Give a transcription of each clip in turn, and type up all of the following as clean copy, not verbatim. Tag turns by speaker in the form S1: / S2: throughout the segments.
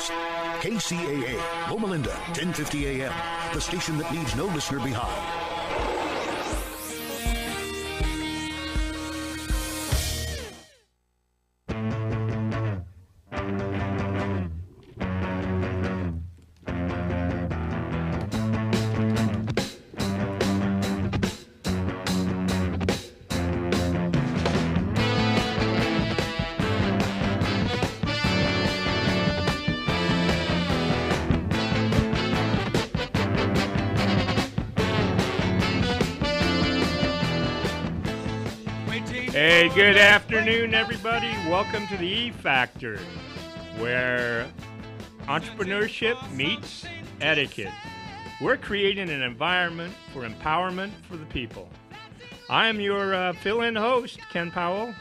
S1: next. KCAA, Loma Linda, 1050 AM, the station that leaves no listener behind.
S2: Hey, good afternoon, everybody. Welcome to the E Factor, where entrepreneurship meets etiquette. We're creating an environment for empowerment for the people. I am your fill-in host, Ken Powell,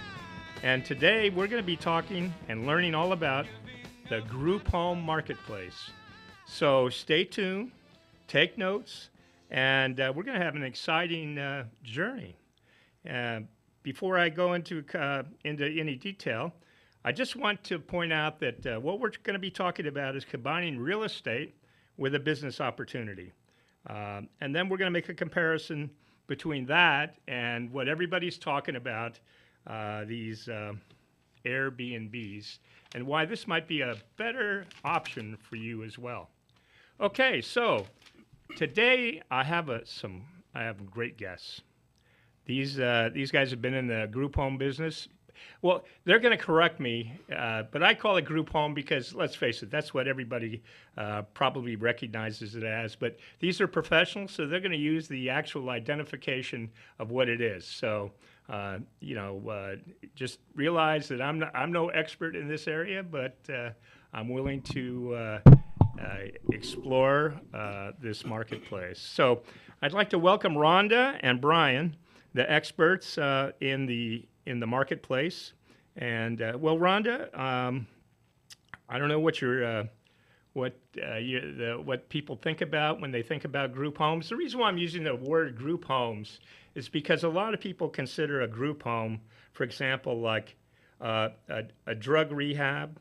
S2: and today we're going to be talking and learning all about the group home marketplace. So stay tuned, take notes, and we're going to have an exciting journey. Before I go into any detail, I just want to point out that what we're going to be talking about is combining real estate with a business opportunity. And then we're going to make a comparison between that and what everybody's talking about, these Airbnbs, and why this might be a better option for you as well. Okay, so today I have great guests. These guys have been in the group home business. Well, they're going to correct me, but I call it group home because, let's face it, that's what everybody probably recognizes it as. But these are professionals, so they're going to use the actual identification of what it is. So, just realize that I'm no expert in this area, but I'm willing to explore this marketplace. So I'd like to welcome Rhonda and Brian, the experts in the marketplace. And well, Rhonda, I don't know what people think about when they think about group homes. The reason why I'm using the word group homes is because a lot of people consider a group home, for example, like a drug rehab.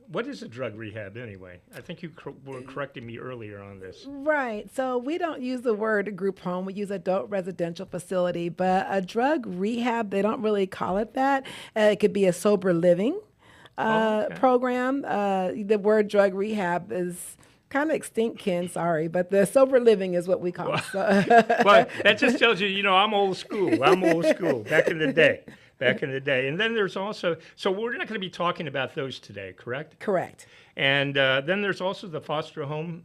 S2: What is a drug rehab anyway? I think you were correcting me earlier on this.
S3: Right. So we don't use the word group home. We use adult residential facility. But a drug rehab, they don't really call it that. It could be a sober living program. The word drug rehab is kind of extinct, Ken, sorry. But the sober living is what we call it.
S2: Well, that just tells you, I'm old school. Back in the day. And then there's also, so we're not going to be talking about those today, correct?
S3: Correct.
S2: And then there's also the foster home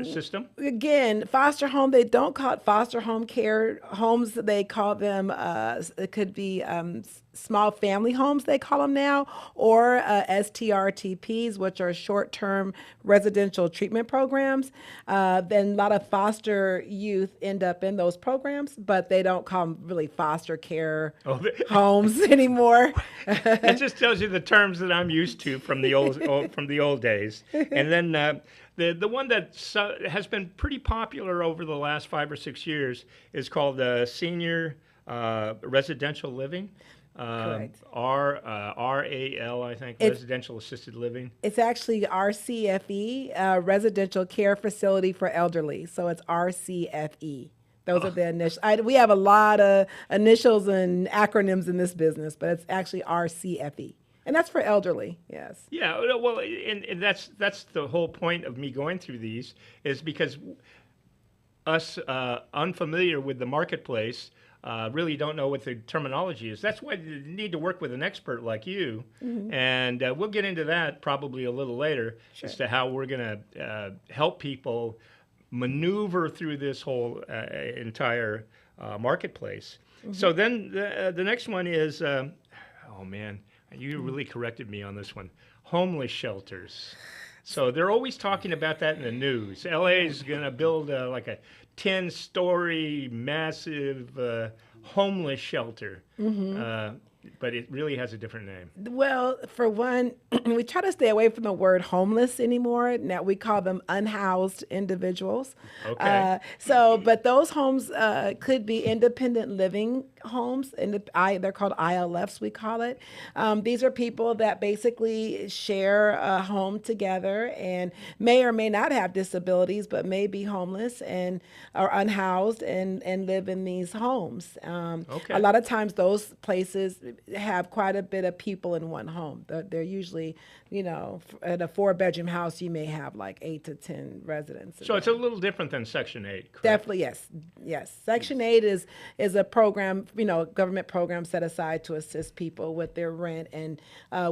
S2: system.
S3: Again, foster home, they don't call it foster home care homes. They call them, it could be small family homes, they call them now, or STRTPs, which are short-term residential treatment programs. Then a lot of foster youth end up in those programs, but they don't call them really foster care homes anymore.
S2: It just tells you the terms that I'm used to from the old days. And then the one that has been pretty popular over the last 5 or 6 years is called senior residential living.
S3: Correct.
S2: RAL, I think, residential assisted living.
S3: It's actually RCFE, Residential Care Facility for Elderly. So it's RCFE. Those are the initials. We have a lot of initials and acronyms in this business, but it's actually RCFE. And that's for elderly, yes.
S2: Yeah, well, and that's the whole point of me going through these, is because us unfamiliar with the marketplace really don't know what the terminology is. That's why you need to work with an expert like you. Mm-hmm. And we'll get into that probably a little later, sure, as to how we're going to help people maneuver through this whole entire marketplace. Mm-hmm. So then the next one is, oh man, you really corrected me on this one, homeless shelters. So they're always talking about that in the news. LA is going to build like a 10-story massive homeless shelter. Mm-hmm. but it really has a different name.
S3: Well, for one, we try to stay away from the word homeless anymore. Now we call them unhoused individuals.
S2: Okay.
S3: But those homes could be independent living homes, and they're called ILFs. We call it. These are people that basically share a home together and may or may not have disabilities, but may be homeless and are unhoused and live in these homes.
S2: Okay.
S3: A lot of times, those places have quite a bit of people in one home. They're usually, in a 4-bedroom house, you may have like 8 to 10 residents.
S2: So it's a little different than Section 8, correct?
S3: Definitely, yes. Section 8 is a program, government program set aside to assist people with their rent and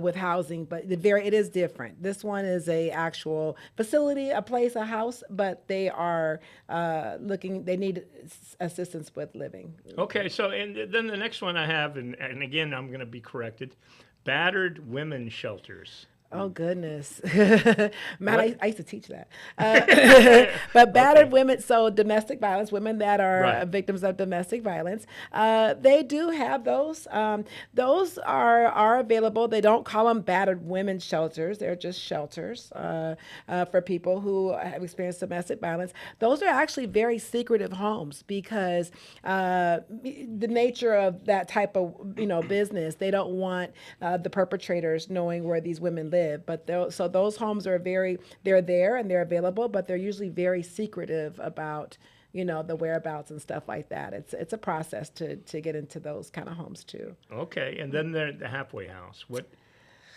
S3: with housing, but it is different. This one is a actual facility, a place, a house, but they are they need assistance with living.
S2: Okay, so and then the next one I have, and again, I'm going to be corrected, battered women shelters.
S3: Oh, goodness. Man, I used to teach that. But battered women, so domestic violence, women that are victims of domestic violence, they do have those. Those are available. They don't call them battered women shelters. They're just shelters for people who have experienced domestic violence. Those are actually very secretive homes because the nature of that type of business, they don't want the perpetrators knowing where these women live. But those homes are they're there and they're available, but they're usually very secretive about the whereabouts and stuff like that. It's a process to get into those kind of homes too.
S2: Okay, and then the halfway house. What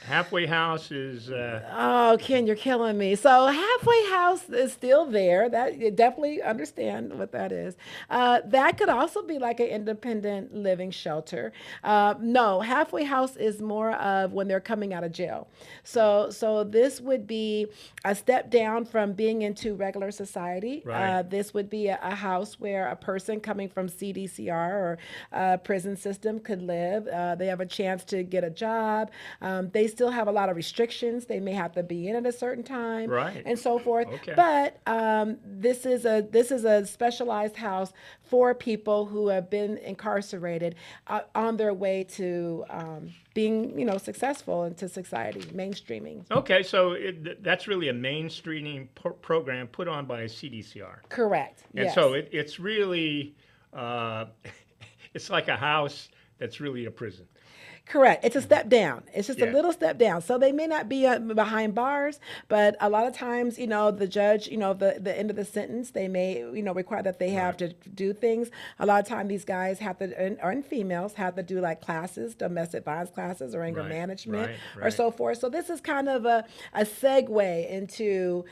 S2: halfway house is?
S3: Oh, Ken, you're killing me. So halfway house is still there. That you definitely understand what that is. That could also be like an independent living shelter. No, halfway house is more of when they're coming out of jail. So this would be a step down from being into regular society.
S2: Right.
S3: This would be a house where a person coming from CDCR or prison system could live. They have a chance to get a job. They still have a lot of restrictions. They may have to be in at a certain time,
S2: right,
S3: and so forth.
S2: Okay.
S3: But this is a specialized house for people who have been incarcerated on their way to being, successful into society, mainstreaming.
S2: Okay, so that's really a mainstreaming program put on by CDCR.
S3: Correct.
S2: And
S3: yes.
S2: so it's really, it's like a house that's really a prison.
S3: Correct. It's a step down. It's just a little step down. So they may not be behind bars, but a lot of times, the judge, the end of the sentence, they may, require that they have to do things. A lot of times these guys have to, and females have to do like classes, domestic violence classes or anger management or so forth. So this is kind of a segue into,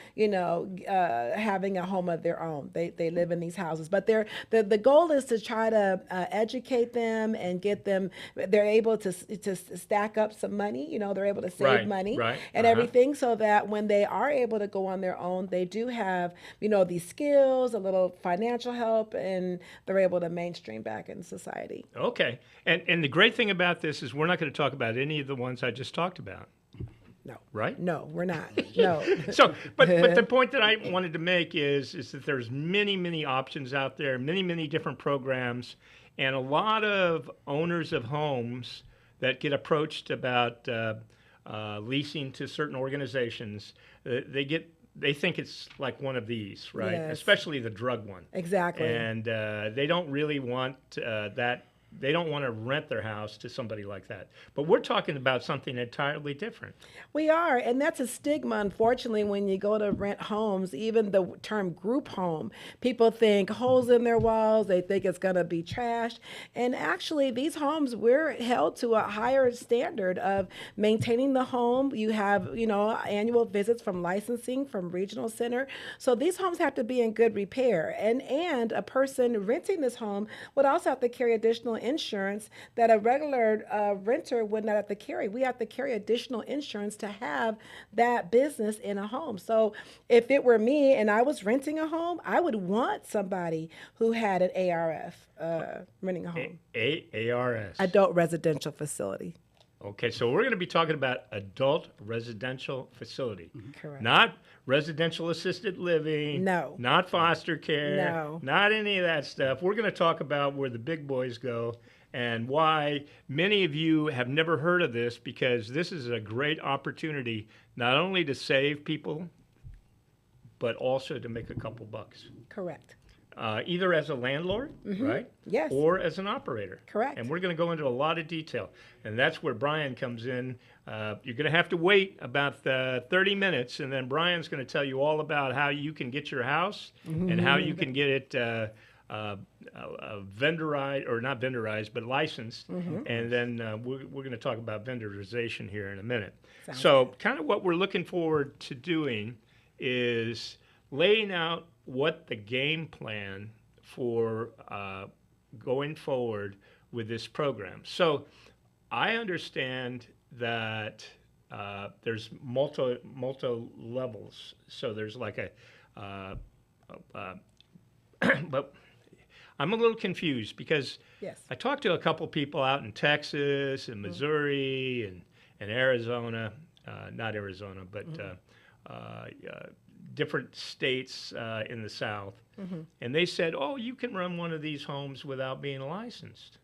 S3: having a home of their own. They live in these houses, but the goal is to try to educate them and get them, they're able to stack up some money, they're able to save money and everything, so that when they are able to go on their own, they do have, these skills, a little financial help, and they're able to mainstream back in society.
S2: Okay. And the great thing about this is we're not going to talk about any of the ones I just talked about.
S3: No.
S2: Right?
S3: No, we're not. No.
S2: So, but the point that I wanted to make is that there's many, many options out there, many, many different programs, and a lot of owners of homes that get approached about leasing to certain organizations, they think it's like one of these, right?
S3: Yes.
S2: Especially the drug one.
S3: Exactly.
S2: And they don't really want that. They don't want to rent their house to somebody like that. But we're talking about something entirely different.
S3: We are, and that's a stigma, unfortunately, when you go to rent homes. Even the term group home, people think holes in their walls, they think it's going to be trashed. And actually, these homes, we're held to a higher standard of maintaining the home. You have, annual visits from licensing, from regional center. So these homes have to be in good repair. And a person renting this home would also have to carry additional insurance that a regular renter would not have to carry. We have to carry additional insurance to have that business in a home. So if it were me and I was renting a home, I would want somebody who had an ARF renting a home.
S2: ARS.
S3: Adult Residential Facility.
S2: Okay, so we're going to be talking about adult residential facility.
S3: Correct.
S2: Not residential assisted living.
S3: No.
S2: Not foster care.
S3: No.
S2: Not any of that stuff. We're going to talk about where the big boys go, and why many of you have never heard of this, because this is a great opportunity not only to save people, but also to make a couple bucks.
S3: Correct.
S2: Either as a landlord, right?
S3: Yes.
S2: Or as an operator.
S3: Correct.
S2: And we're going to go into a lot of detail. And that's where Brian comes in. You're going to have to wait about 30 minutes, and then Brian's going to tell you all about how you can get your house and how you can get it vendorized, or not vendorized, but licensed. And then we're going to talk about vendorization here in a minute. So kind of what we're looking forward to doing is laying out what the game plan for going forward with this program. So I understand that there's multi levels. So there's like but I'm a little confused because I talked to a couple people out in Texas and Missouri and Arizona, not Arizona, but different states in the South. And they said, oh, you can run one of these homes without being licensed.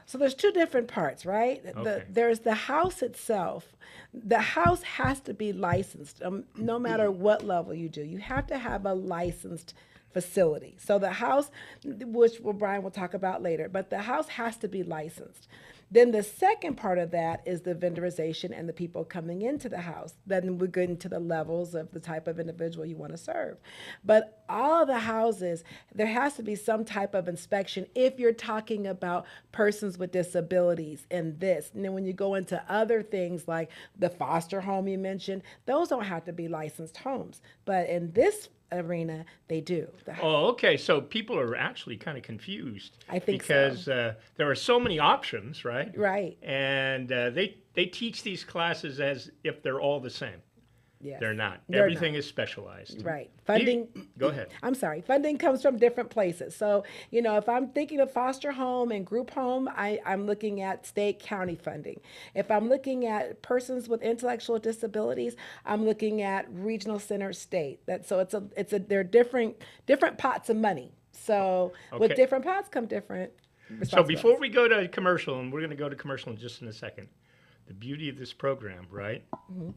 S3: So there's two different parts, right?
S2: Okay.
S3: There's the house itself. The house has to be licensed, no matter what level you do. You have to have a licensed facility. So the house, which Brian will talk about later, but the house has to be licensed. Then the second part of that is the vendorization and the people coming into the house. Then we get into the levels of the type of individual you want to serve. But all of the houses, there has to be some type of inspection if you're talking about persons with disabilities in this. And then when you go into other things like the foster home you mentioned, those don't have to be licensed homes. But in this arena, they do.
S2: Oh, okay. So people are actually kind of confused.
S3: I think
S2: because
S3: so.
S2: There are so many options, right?
S3: Right.
S2: And they teach these classes as if they're all the same.
S3: Yes.
S2: They're not.
S3: They're
S2: Everything
S3: not.
S2: is specialized.
S3: Right. Funding.
S2: Go ahead.
S3: I'm sorry. Funding comes from different places. So, if I'm thinking of foster home and group home, I'm looking at state, county funding. If I'm looking at persons with intellectual disabilities, I'm looking at regional center, state. They're different pots of money. So with different pots come different responsibilities.
S2: So before we go to commercial, and we're going to go to commercial in just in a second, the beauty of this program, right,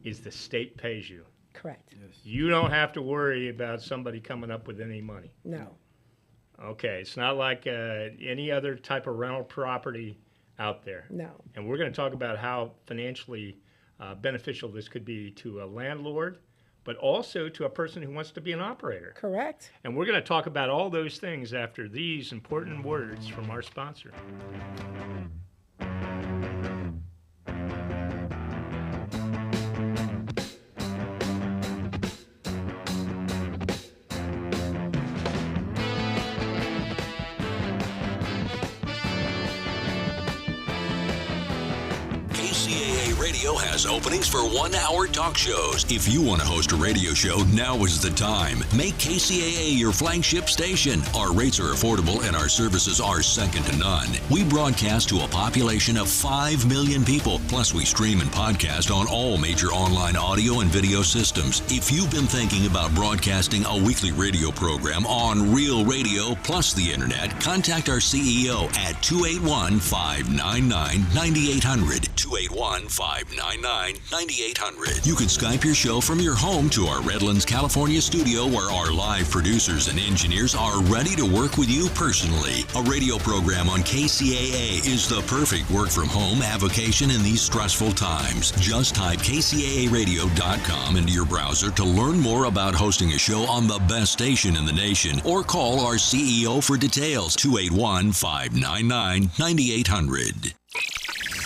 S2: is the state pays you.
S3: Correct.
S4: Yes.
S2: You don't have to worry about somebody coming up with any money.
S3: No.
S2: Okay, it's not like any other type of rental property out there.
S3: No.
S2: And we're going to talk about how financially beneficial this could be to a landlord, but also to a person who wants to be an operator.
S3: Correct.
S2: And we're going to talk about all those things after these important words from our sponsor.
S1: KCAA Radio has openings for 1-hour talk shows. If you want to host a radio show, now is the time. Make KCAA your flagship station. Our rates are affordable and our services are second to none. We broadcast to a population of 5 million people. Plus, we stream and podcast on all major online audio and video systems. If you've been thinking about broadcasting a weekly radio program on Real Radio plus the internet, contact our CEO at 281-599-9800. 281-599-9800. You can Skype your show from your home to our Redlands, California studio where our live producers and engineers are ready to work with you personally. A radio program on KCAA is the perfect work from home avocation in these stressful times. Just type kcaaradio.com into your browser to learn more about hosting a show on the best station in the nation, or call our CEO for details, 281-599-9800.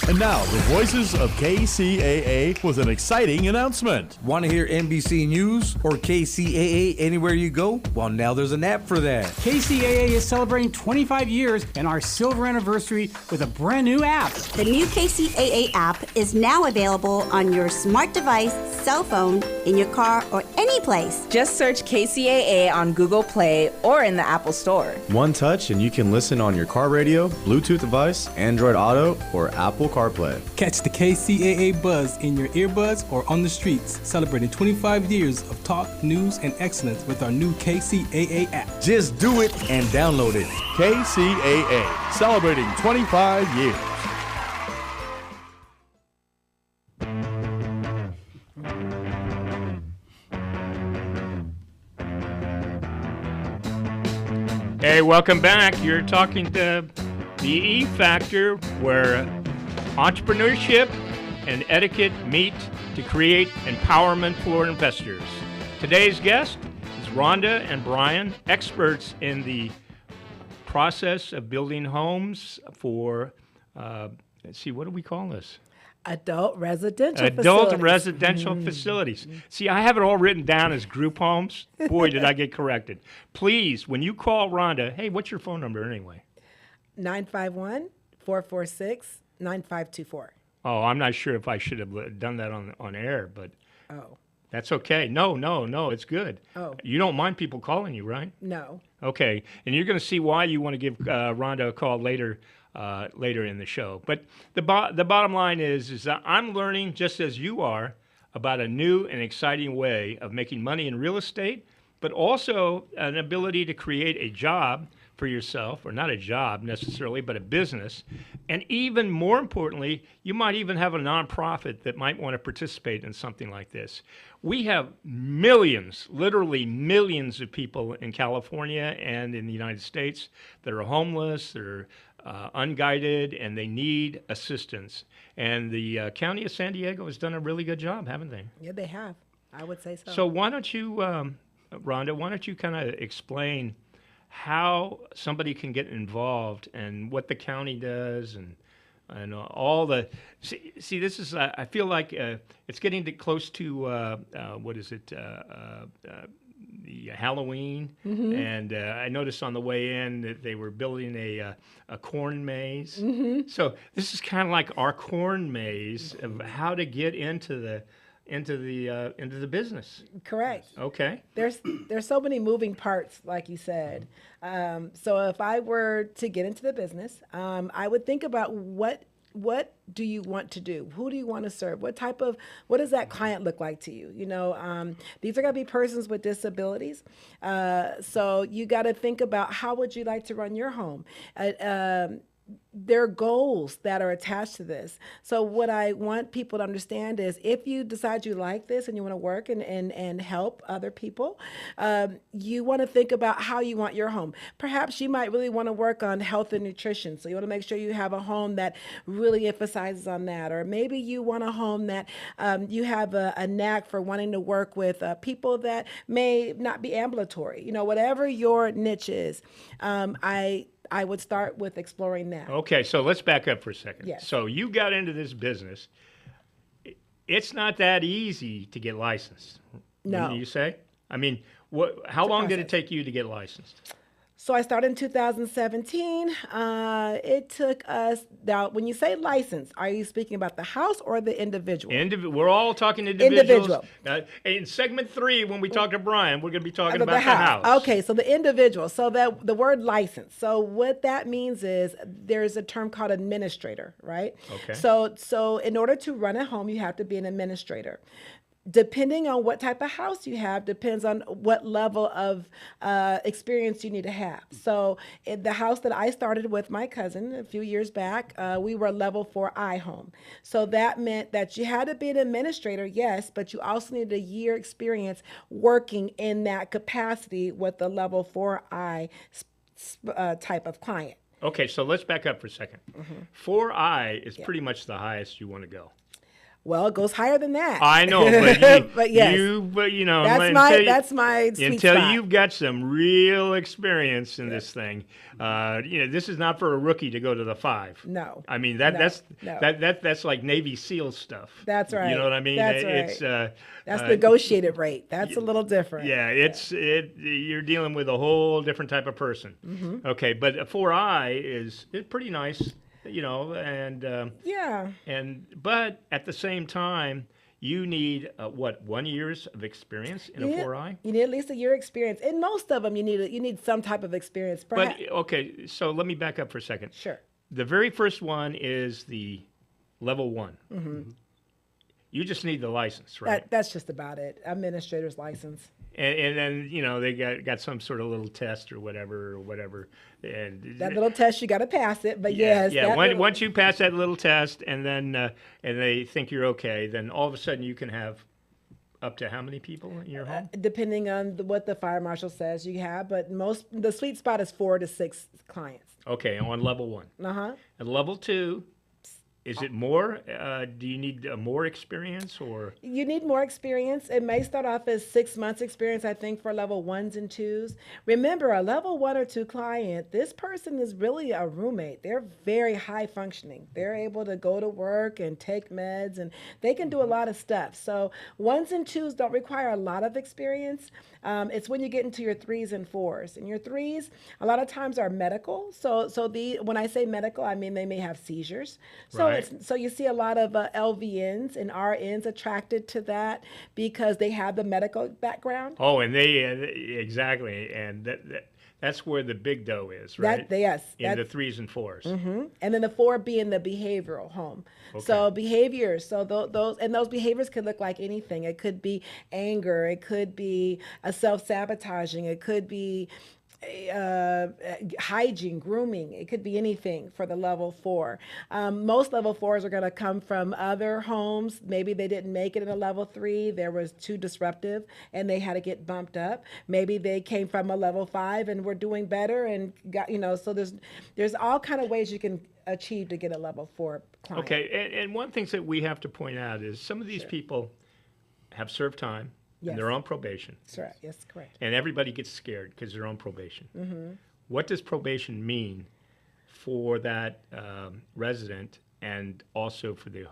S5: And now, the voices of KCAA with an exciting announcement.
S4: Want to hear NBC News or KCAA anywhere you go? Well, now there's an app for that.
S6: KCAA is celebrating 25 years and our silver anniversary with a brand new app.
S7: The new KCAA app is now available on your smart device, cell phone, in your car, or any place.
S8: Just search KCAA on Google Play or in the Apple Store.
S9: One touch and you can listen on your car radio, Bluetooth device, Android Auto, or Apple CarPlay.
S5: CarPlay.
S9: Catch the KCAA buzz in your earbuds or on the streets, celebrating 25 years of talk, news, and excellence with our new KCAA app.
S4: Just do it and download it.
S5: KCAA, celebrating 25 years.
S2: Hey, welcome back. You're talking to the E Factor, where entrepreneurship and etiquette meet to create empowerment for investors. Today's guest is Rhonda and Brian, experts in the process of building homes for, let's see, what do we call this?
S3: Adult residential
S2: facilities. See, I have it all written down as group homes. Boy, did I get corrected. Please, when you call Rhonda, hey, what's your phone number anyway?
S3: 951-446-9524.
S2: Oh, I'm not sure if I should have done that on air, but that's okay. No, it's good.
S3: Oh.
S2: You don't mind people calling you, right?
S3: No.
S2: Okay, and you're going to see why you want to give Rhonda a call later in the show. But the bottom line is that I'm learning, just as you are, about a new and exciting way of making money in real estate, but also an ability to create a job for yourself, or not a job necessarily, but a business. And even more importantly, you might even have a nonprofit that might want to participate in something like this. We have millions, literally millions of people in California and in the United States that are homeless, they're unguided, and they need assistance. And the County of San Diego has done a really good job, haven't they?
S3: Yeah, they have. I would say so.
S2: So why don't you, Rhonda, kind of explain how somebody can get involved and what the county does and all the see this is I feel like it's getting close to what is it the Halloween, and I noticed on the way in that they were building a corn maze. So this is kind of like our corn maze of how to get into the business.
S3: Correct.
S2: Okay.
S3: There's so many moving parts, like you said. So if I were to get into the business, I would think about what do you want to do? Who do you want to serve? What does that client look like to you? You know, these are going to be persons with disabilities. So you got to think about how would you like to run your home? There are goals that are attached to this. So what I want people to understand is if you decide you like this and you want to work and help other people, you want to think about how you want your home. Perhaps you might really want to work on health and nutrition. So you want to make sure you have a home that really emphasizes on that. Or maybe you want a home that you have a knack for wanting to work with people that may not be ambulatory. You know, whatever your niche is, I would start with exploring that.
S2: Okay, so let's back up for a second.
S3: Yes.
S2: So you got into this business. It's not that easy to get licensed.
S3: No.
S2: Wouldn't you say? I mean, how long did it take you to get licensed?
S3: So I started in 2017. It took us, now when you say license, are you speaking about the house or the individual?
S2: We're all talking individuals.
S3: Individual.
S2: In segment 3, when we talk to Brian, we're going to be talking about the house.
S3: Okay, so the individual. So the word license. So what that means is there's a term called administrator, right?
S2: Okay.
S3: So in order to run a home, you have to be an administrator. Depending on what type of house you have, depends on what level of experience you need to have. So in the house that I started with my cousin a few years back, we were level 4I home. So that meant that you had to be an administrator, yes, but you also needed a year experience working in that capacity with the level 4I type of client.
S2: Okay, so let's back up for a second. 4I is pretty much the highest you want to go.
S3: Well, it goes higher than that.
S2: I know, but
S3: but yes,
S2: you know,
S3: that's my sweet
S2: until
S3: spot.
S2: You've got some real experience in this thing. This is not for a rookie to go to the 5.
S3: No,
S2: I mean that's like Navy SEAL stuff.
S3: That's right.
S2: You know what I mean?
S3: That's right. That's negotiated rate. That's a little different.
S2: Yeah, you're dealing with a whole different type of person. Okay, but a 4I is pretty nice. You know, but at the same time, you need 1 year's of experience in a 4I?
S3: You need at least a year experience. In most of them, you need some type of experience. Perhaps.
S2: But okay, so let me back up for a second.
S3: Sure.
S2: The very first one is the level 1. You just need the license, right?
S3: That's just about it. Administrator's license.
S2: And then they got some sort of little test or whatever. And
S3: that little test, you got to pass it. But yes,
S2: once you pass that little test, and then and they think you're okay, then all of a sudden you can have up to how many people in your home?
S3: Depending on what the fire marshal says you have, but the sweet spot is 4 to 6 clients.
S2: Okay, on level 1. And level 2. Is it more? Do you need more experience, or?
S3: You need more experience. It may start off as 6 months experience, I think, for level 1s and 2s. Remember, a level 1 or 2 client, this person is really a roommate. They're very high functioning. They're able to go to work and take meds, and they can do a lot of stuff. So 1s and 2s don't require a lot of experience. It's when you get into your 3s and 4s. And your 3s, a lot of times, are medical. So when I say medical, I mean they may have seizures. So So you see a lot of LVNs and RNs attracted to that because they have the medical background.
S2: Oh, and they exactly, and that's where the big dough is, right? In the 3s and 4s.
S3: And then the 4 being the behavioral home. Okay. So behaviors, those behaviors could look like anything. It could be anger, it could be a self-sabotaging, it could be hygiene, grooming. It could be anything for the level 4. Most level 4s are going to come from other homes. Maybe they didn't make it in a level 3. There was too disruptive and they had to get bumped up. Maybe they came from a level 5 and were doing better and got, so there's all kind of ways you can achieve to get a level 4 client.
S2: Okay, and one thing that we have to point out is some of these people have served time. Yes. And they're on probation.
S3: That's right. Yes, correct.
S2: And everybody gets scared because they're on probation. What does probation mean for that resident and also for the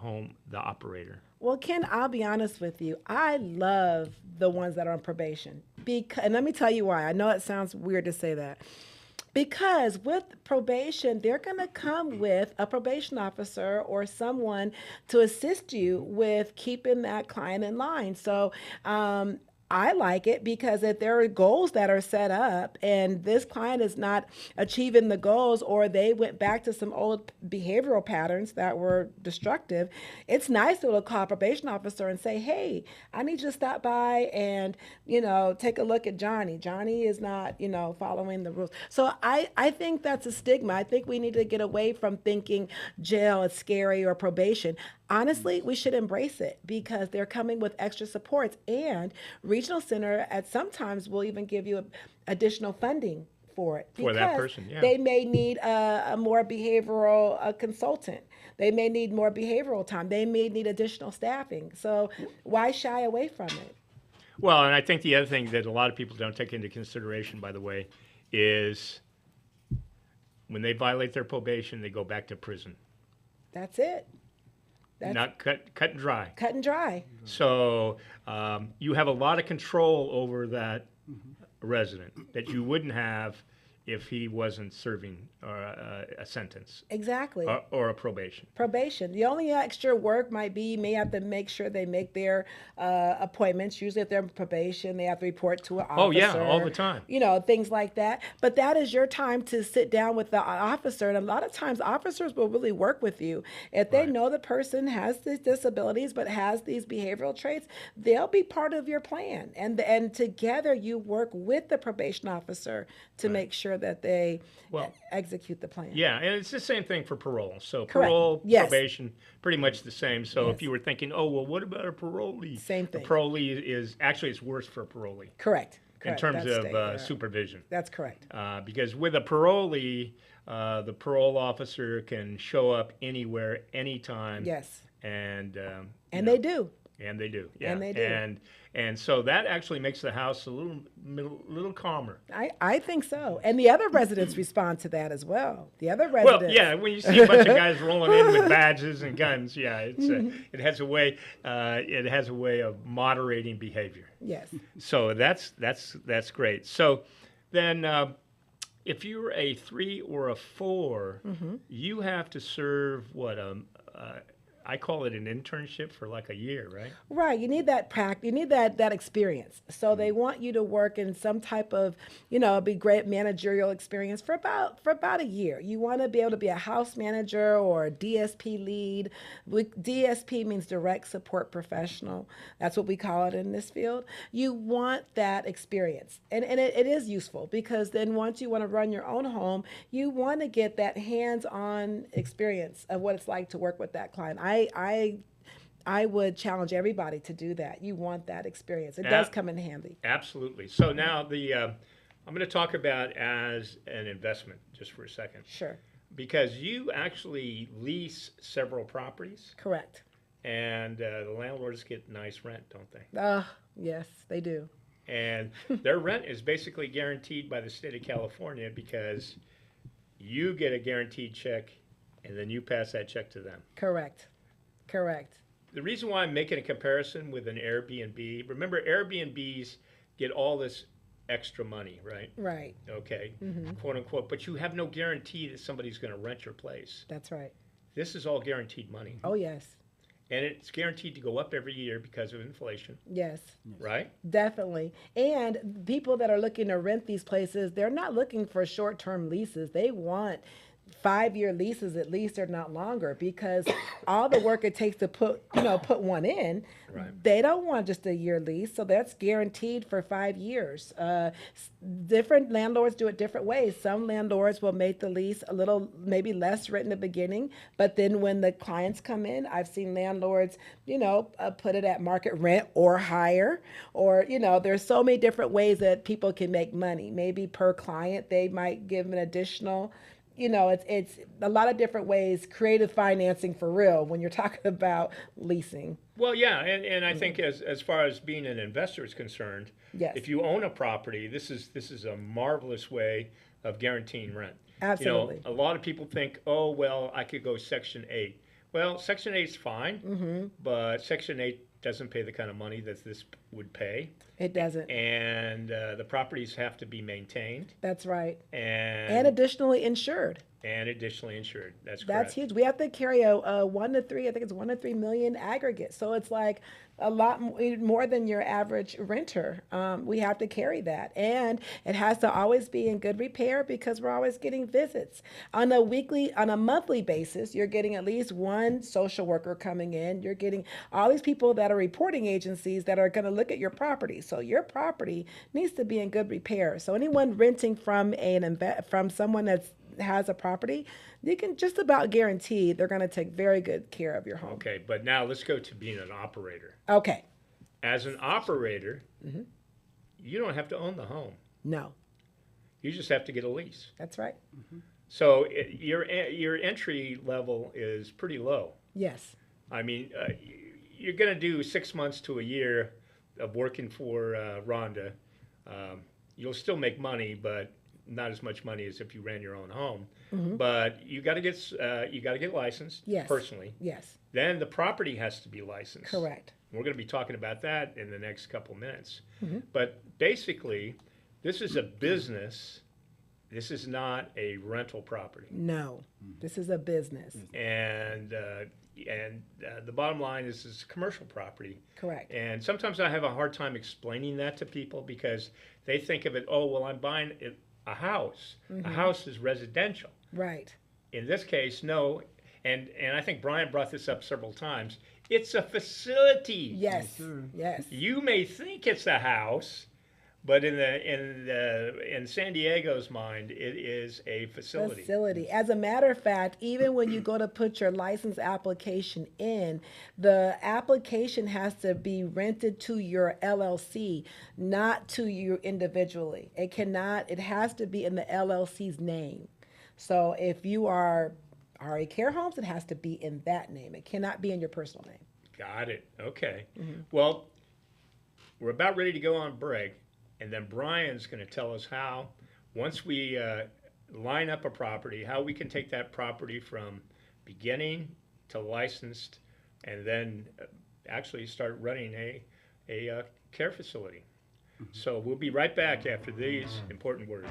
S2: operator?
S3: Well, Ken, I'll be honest with you. I love the ones that are on probation. And let me tell you why. I know it sounds weird to say that. Because with probation, they're going to come with a probation officer or someone to assist you with keeping that client in line. So I like it because if there are goals that are set up and this client is not achieving the goals or they went back to some old behavioral patterns that were destructive, it's nice to call a probation officer and say, hey, I need you to stop by and, take a look at Johnny. Johnny is not, following the rules. So I think that's a stigma. I think we need to get away from thinking jail is scary or probation. Honestly, we should embrace it because they're coming with extra supports, and Regional Center at sometimes will even give you additional funding for it.
S2: For that person, yeah.
S3: They may need a more behavioral consultant. They may need more behavioral time. They may need additional staffing. So why shy away from it?
S2: Well, and I think the other thing that a lot of people don't take into consideration, by the way, is when they violate their probation, they go back to prison.
S3: That's it.
S2: Not cut and dry.
S3: Cut and dry.
S2: So you have a lot of control over that resident that you wouldn't have if he wasn't serving a sentence.
S3: Exactly.
S2: Or a probation.
S3: Probation. The only extra work might be you may have to make sure they make their appointments. Usually if they're on probation, they have to report to an officer.
S2: Oh, yeah, all the time.
S3: Things like that. But that is your time to sit down with the officer. And a lot of times officers will really work with you. If they know the person has these disabilities but has these behavioral traits, they'll be part of your plan. And together you work with the probation officer to make sure that they execute the plan.
S2: Yeah, and it's the same thing for parole. So
S3: Correct.
S2: Parole,
S3: yes.
S2: Probation, pretty much the same. So if you were thinking, oh, well, what about a parolee?
S3: Same thing.
S2: A parolee is actually it's worse for a parolee.
S3: Correct.
S2: In terms of supervision.
S3: That's correct.
S2: Because with a parolee, the parole officer can show up anywhere, anytime.
S3: Yes.
S2: And
S3: they do.
S2: And they do. Yeah.
S3: And they do.
S2: And so that actually makes the house a little calmer.
S3: I think so. And the other residents respond to that as well. The other residents.
S2: Well, yeah, when you see a bunch of guys rolling in with badges and guns, yeah, it has a way of moderating behavior.
S3: Yes.
S2: So that's great. So then if you're a 3 or a 4, you have to serve what I call it an internship for like a year, right?
S3: Right. You need that practice. You need that experience. So they want you to work in some type of, be great managerial experience for about a year. You want to be able to be a house manager or a DSP lead. DSP means direct support professional. That's what we call it in this field. You want that experience, and it is useful because then once you want to run your own home, you want to get that hands-on experience of what it's like to work with that client. I would challenge everybody to do that. You want that experience. It does come in handy.
S2: Absolutely. So now I'm going to talk about as an investment just for a second.
S3: Sure.
S2: Because you actually lease several properties.
S3: Correct.
S2: And the landlords get nice rent, don't they?
S3: Yes, they do.
S2: And their rent is basically guaranteed by the state of California because you get a guaranteed check and then you pass that check to them.
S3: Correct.
S2: The reason why I'm making a comparison with an Airbnb, remember Airbnbs get all this extra money, right?
S3: Right.
S2: Okay, quote unquote, but you have no guarantee that somebody's going to rent your place.
S3: That's right.
S2: This is all guaranteed money.
S3: Oh, yes.
S2: And it's guaranteed to go up every year because of inflation.
S3: Yes.
S2: Right?
S3: Definitely. And people that are looking to rent these places, they're not looking for short-term leases. They want 5-year leases at least, or not longer, because all the work it takes to put one in,
S2: right.
S3: They don't want just a year lease, so that's guaranteed for 5 years. Different landlords do it different ways. Some landlords will make the lease a little, maybe less rent in the beginning, but then when the clients come in, I've seen landlords, put it at market rent or higher, or, there's so many different ways that people can make money. Maybe per client, they might give an additional. It's a lot of different ways, creative financing for real when you're talking about leasing.
S2: Well, yeah, and I think as far as being an investor is concerned,
S3: yes.
S2: If you own a property, this is a marvelous way of guaranteeing rent.
S3: Absolutely.
S2: A lot of people think, oh, well, I could go Section 8. Well, Section 8 is fine, but Section 8 doesn't pay the kind of money that this would pay.
S3: It doesn't.
S2: And the properties have to be maintained.
S3: That's right.
S2: And
S3: additionally insured.
S2: That's correct.
S3: That's huge. We have to carry a 1 to 3, I think it's 1 to 3 million aggregate. So it's like a lot more than your average renter. We have to carry that. And it has to always be in good repair because we're always getting visits. On a monthly basis, you're getting at least one social worker coming in. You're getting all these people that are reporting agencies that are going to look at your property. So your property needs to be in good repair. So anyone renting from someone that has a property, you can just about guarantee they're going to take very good care of your home.
S2: Okay, but now let's go to being an operator.
S3: Okay.
S2: As an operator, you don't have to own the home.
S3: No.
S2: You just have to get a lease.
S3: That's right.
S2: So your entry level is pretty low.
S3: Yes.
S2: I mean, you're going to do 6 months to a year of working for Rhonda. You'll still make money, but not as much money as if you ran your own home. But you got to get licensed.
S3: Yes.
S2: Personally.
S3: Yes.
S2: Then the property has to be licensed.
S3: Correct.
S2: We're going to be talking about that in the next couple minutes. But basically, this is a business. This is not a rental property.
S3: No, this is a business.
S2: And the bottom line is it's commercial property.
S3: Correct.
S2: And sometimes I have a hard time explaining that to people because they think of it, oh, well, I'm buying a house. A house is residential.
S3: Right.
S2: In this case, no. And I think Brian brought this up several times. It's a facility.
S3: Yes. Yes.
S2: You may think it's a house, but in San Diego's mind, it is a facility.
S3: As a matter of fact, even when you go to put your license application in, the application has to be rented to your LLC, not to you individually. It has to be in the LLC's name. So if you are RA Care Homes, it has to be in that name. It cannot be in your personal name.
S2: Got it. Okay. Well, we're about ready to go on break, and then Brian's going to tell us how, once we line up a property, how we can take that property from beginning to licensed, and then actually start running a care facility. So we'll be right back after these important words.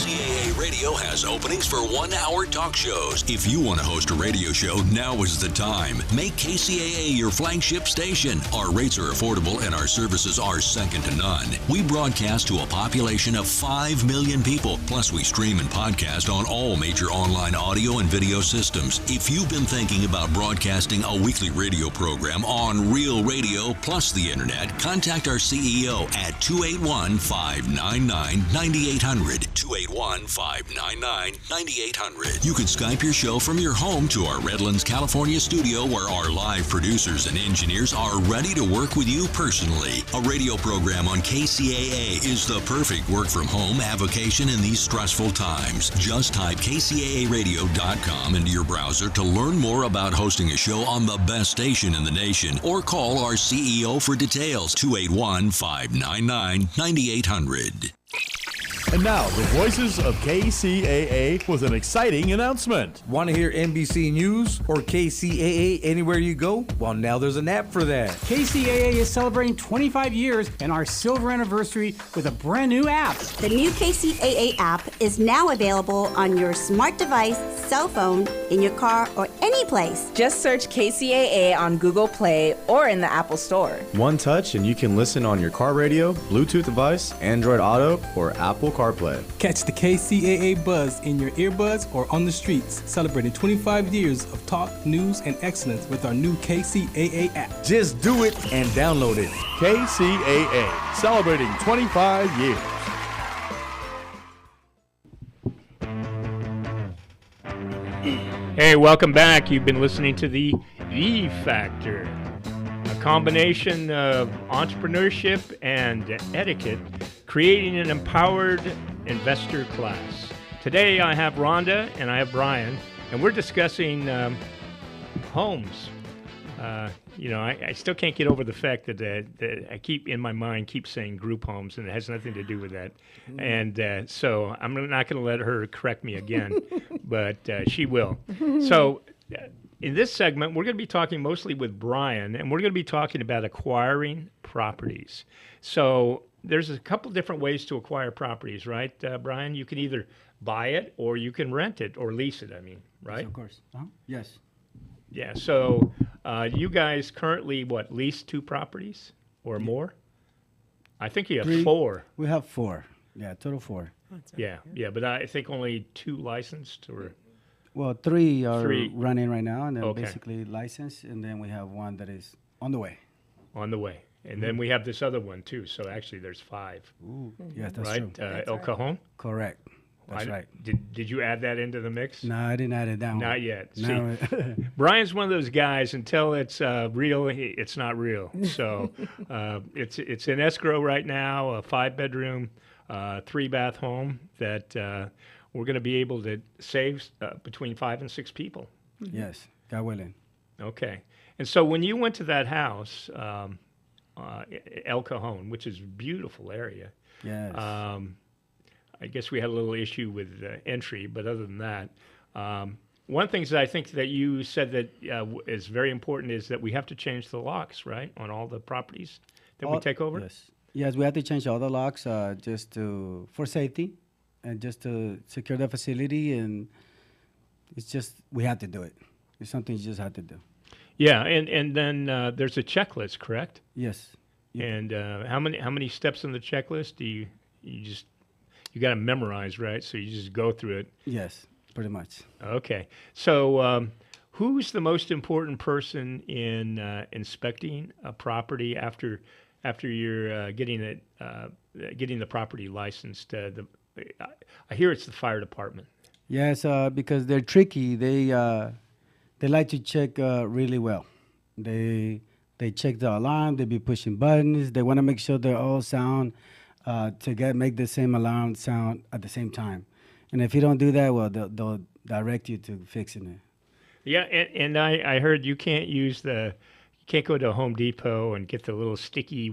S1: KCAA Radio has openings for 1-hour talk shows. If you want to host a radio show, now is the time. Make KCAA your flagship station. Our rates are affordable and our services are second to none. We broadcast to a population of 5 million people. Plus, we stream and podcast on all major online audio and video systems. If you've been thinking about broadcasting a weekly radio program on real radio plus the internet, contact our CEO at 281-599-9800. 281-599-9800. You can Skype your show from your home to our Redlands, California studio where our live producers and engineers are ready to work with you personally. A radio program on KCAA is the perfect work from home avocation in these stressful times. Just type kcaaradio.com into your browser to learn more about hosting a show on the best station in the nation, or call our CEO for details, 281-599-9800.
S5: And now, the voices of KCAA with an exciting announcement.
S4: Want to hear NBC News or KCAA anywhere you go? Well, now there's an app for that.
S6: KCAA is celebrating 25 years and our silver anniversary with a brand new app.
S7: The new KCAA app is now available on your smart device, cell phone, in your car, or any place.
S8: Just search KCAA on Google Play or in the Apple Store.
S10: One touch and you can listen on your car radio, Bluetooth device, Android Auto, or Apple CarPlay.
S9: Catch the KCAA buzz in your earbuds or on the streets, celebrating 25 years of talk, news, and excellence with our new KCAA app.
S4: Just do it and download it.
S5: KCAA, celebrating 25 years.
S2: Hey, welcome back. You've been listening to the E Factor, a combination of entrepreneurship and etiquette, creating an empowered investor class. Today I have Rhonda and I have Brian, and we're discussing homes. I still can't get over the fact that I keep in my mind keep saying group homes, and it has nothing to do with that. And so I'm not going to let her correct me again, but she will. So in this segment, we're going to be talking mostly with Brian, and we're going to be talking about acquiring properties. So there's a couple different ways to acquire properties, right, Brian? You can either buy it or you can rent it or lease it, right?
S11: Yes, of course. Yes.
S2: Yeah, so you guys currently, lease 2 properties or more? I think you have
S11: 3.
S2: 4.
S11: We have 4. Yeah, total 4.
S2: Yeah, but I think only 2 licensed or...
S11: Well, 3 are
S2: 3.
S11: running right now, and then
S2: Okay.
S11: basically licensed, and then we have 1 that is on the way.
S2: On the way. And then we have this other one, too. So actually, there's 5.
S11: Ooh, yes, that's
S2: right?
S11: true.
S2: El Cajon?
S11: Correct. That's right.
S2: Did you add that into the mix?
S11: No, I didn't add it down.
S2: Not yet.
S11: No.
S2: See, Brian's one of those guys. Until it's real, it's not real. So it's in escrow right now. A 5-bedroom, 3-bath home that we're going to be able to save between 5 and 6 people.
S11: Yes, God willing.
S2: Okay. And so when you went to that house, El Cajon, which is a beautiful area.
S11: Yes.
S2: I guess we had a little issue with entry, but other than that, one of the things that I think that you said that is very important is that we have to change the locks, right, on all the properties that we take over?
S11: Yes, we have to change all the locks for safety and just to secure the facility, and it's just, we have to do it. It's something you just have to do.
S2: Yeah, and then there's a checklist, correct?
S11: Yes.
S2: And how many steps in the checklist do you got to memorize, right? So you just go through it.
S11: Yes, pretty much.
S2: Okay. So who's the most important person in inspecting a property after you're getting the property licensed? I hear it's the fire department.
S11: Yes, because they're tricky. They like to check really well. They check the alarm. They be pushing buttons. They want to make sure they're all sound to make the same alarm sound at the same time. And if you don't do that, well, they'll direct you to fixing it.
S2: Yeah, and I heard you can't go to Home Depot and get the little sticky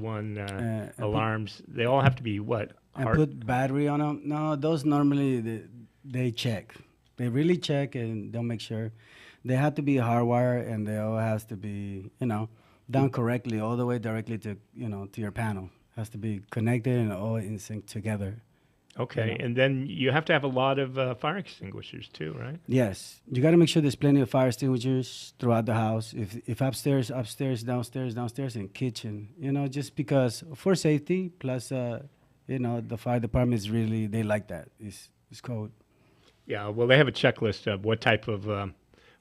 S2: alarms. They all have to be what?
S11: And put battery on them? No, those normally they check. They really check, and they'll make sure. They have to be hardwired, and they all has to be, done correctly, all the way directly to your panel. Has to be connected and all in sync together.
S2: Okay,
S11: You know?
S2: and then you have to have a lot of fire extinguishers too, right?
S11: Yes, you got to make sure there's plenty of fire extinguishers throughout the house. If upstairs, downstairs, and kitchen. You know, just because for safety. Plus, you know, the fire department is really they like that. It's code.
S2: Yeah, well, they have a checklist of what type of fire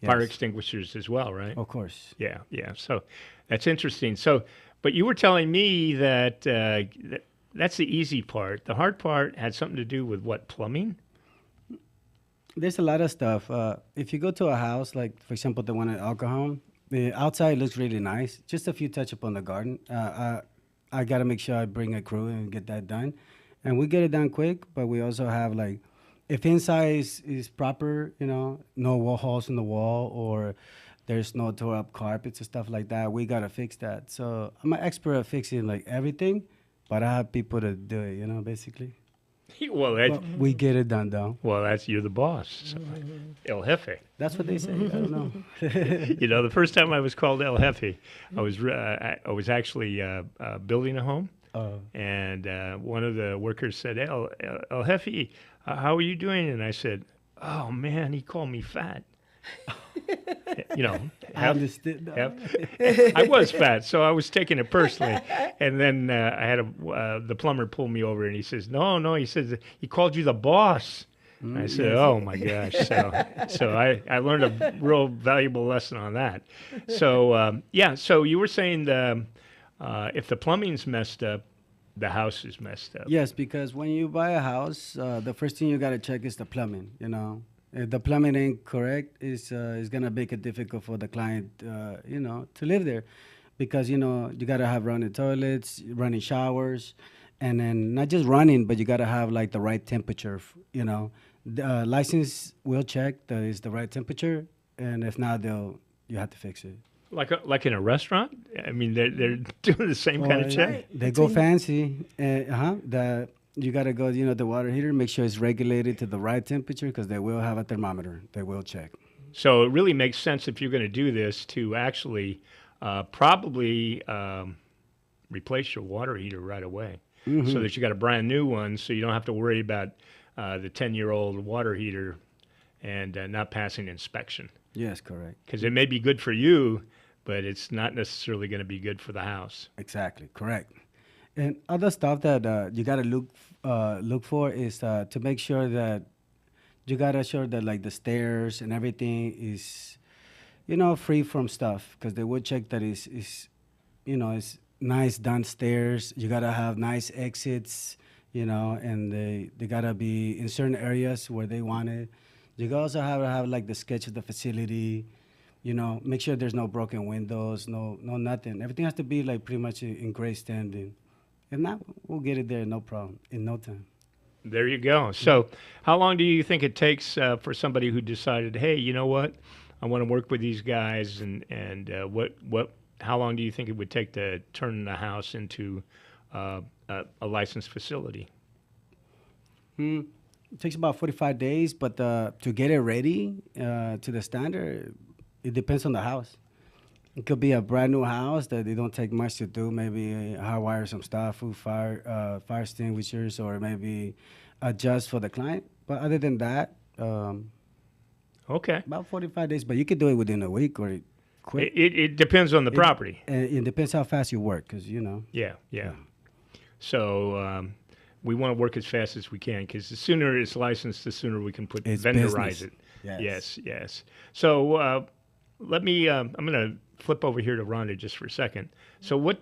S11: Yes.
S2: extinguishers as well, right?
S11: Of course.
S2: Yeah, yeah. So that's interesting. So, but you were telling me that that's the easy part. The hard part had something to do with what, plumbing?
S11: There's a lot of stuff. If you go to a house, like for example the one at Alcohol, the outside looks really nice. Just a few touch up on the garden. I got to make sure I bring a crew and get that done, and we get it done quick. But we also have like, if inside is proper, you know, no wall holes in the wall or there's no tore up carpets and stuff like that, we gotta fix that. So I'm an expert at fixing like everything, but I have people to do it, you know, basically.
S2: Well,
S11: But we get it done though.
S2: well, that's you're the boss, so El Jefe.
S11: That's what they say. I don't know.
S2: You know, the first time I was called El Jefe, I was actually building a home, and one of the workers said, El Jefe, how are you doing? And I said, oh man, he called me fat. You know,
S11: I understood.
S2: I was fat, so I was taking it personally. And then I had the plumber pull me over, and he says, "No," he says, "he called you the boss." I said,
S11: yes.
S2: "Oh my gosh!" So I learned a real valuable lesson on that. So yeah, so you were saying if the plumbing's messed up, the house is messed up.
S11: Yes, because when you buy a house, the first thing you got to check is the plumbing. You know, if the plumbing ain't correct, it's gonna make it difficult for the client, you know, to live there, because you know you gotta have running toilets, running showers, and then not just running, but you gotta have like the right temperature. You know, the license will check that it's the right temperature, and if not, you have to fix it.
S2: Like in a restaurant? I mean, they're doing the same kind of check.
S11: They go fancy. You got to go, you know, the water heater, make sure it's regulated to the right temperature, because they will have a thermometer. They will check.
S2: So it really makes sense if you're going to do this to actually probably replace your water heater right away, so that you got a brand new one, so you don't have to worry about the 10-year-old water heater and not passing inspection.
S11: Yes, correct.
S2: Because it may be good for you, but it's not necessarily going to be good for the house.
S11: Exactly, correct. And other stuff that you gotta look for is to make sure that you gotta sure that like the stairs and everything is, you know, free from stuff, because they would check that is you know, it's nice done stairs. You gotta have nice exits, you know, and they gotta be in certain areas where they want it. You also have to have like the sketch of the facility. You know, make sure there's no broken windows, no nothing. Everything has to be like pretty much in great standing. If not, we'll get it there, no problem, in no time.
S2: There you go. So how long do you think it takes for somebody who decided, hey, you know what, I want to work with these guys, and how long do you think it would take to turn the house into a licensed facility?
S11: It takes about 45 days, but to get it ready to the standard, it depends on the house. It could be a brand new house that they don't take much to do. Maybe hardwire some stuff, fire extinguishers, or maybe adjust for the client. But other than that,
S2: okay,
S11: about 45 days. But you could do it within a week or quick.
S2: It depends on the property.
S11: It depends how fast you work, because you know.
S2: Yeah. So we want to work as fast as we can, because the sooner it's licensed, the sooner we can vendorize it. Yes. So let me. I'm going to flip over here to Rhonda just for a second. So what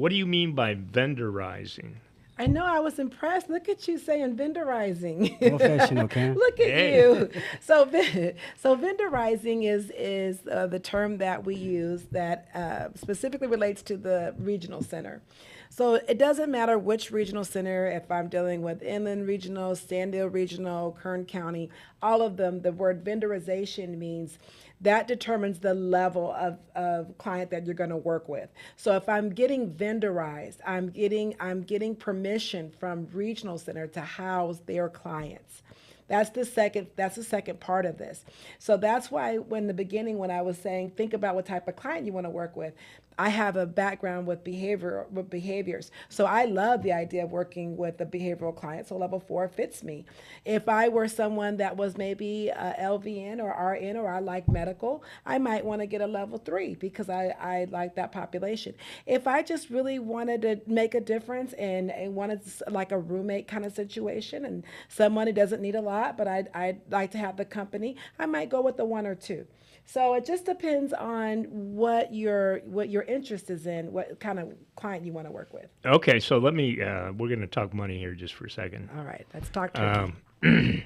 S2: do you mean by vendorizing?
S3: I know, I was impressed. Look at you saying vendorizing.
S11: Professional, Karen.
S3: Look at you. So vendorizing is the term that we use that specifically relates to the regional center. So it doesn't matter which regional center, if I'm dealing with Inland Regional, Sandhill Regional, Kern County, all of them, the word vendorization means that determines the level of client that you're going to work with. So if I'm getting vendorized, I'm getting permission from regional center to house their clients. That's the second part of this. So that's why when the beginning, when I was saying, think about what type of client you want to work with. I have a background with behaviors. So I love the idea of working with a behavioral client. So level 4 fits me. If I were someone that was maybe LVN or RN, or I like medical, I might want to get a level 3 because I like that population. If I just really wanted to make a difference and wanted like a roommate kind of situation and someone who doesn't need a lot, but I'd like to have the company, I might go with the 1 or 2. So it just depends on what your interest is in, what kind of client you want to work with.
S2: Okay, so let me. We're going to talk money here just for a second.
S3: All right, let's talk turkey.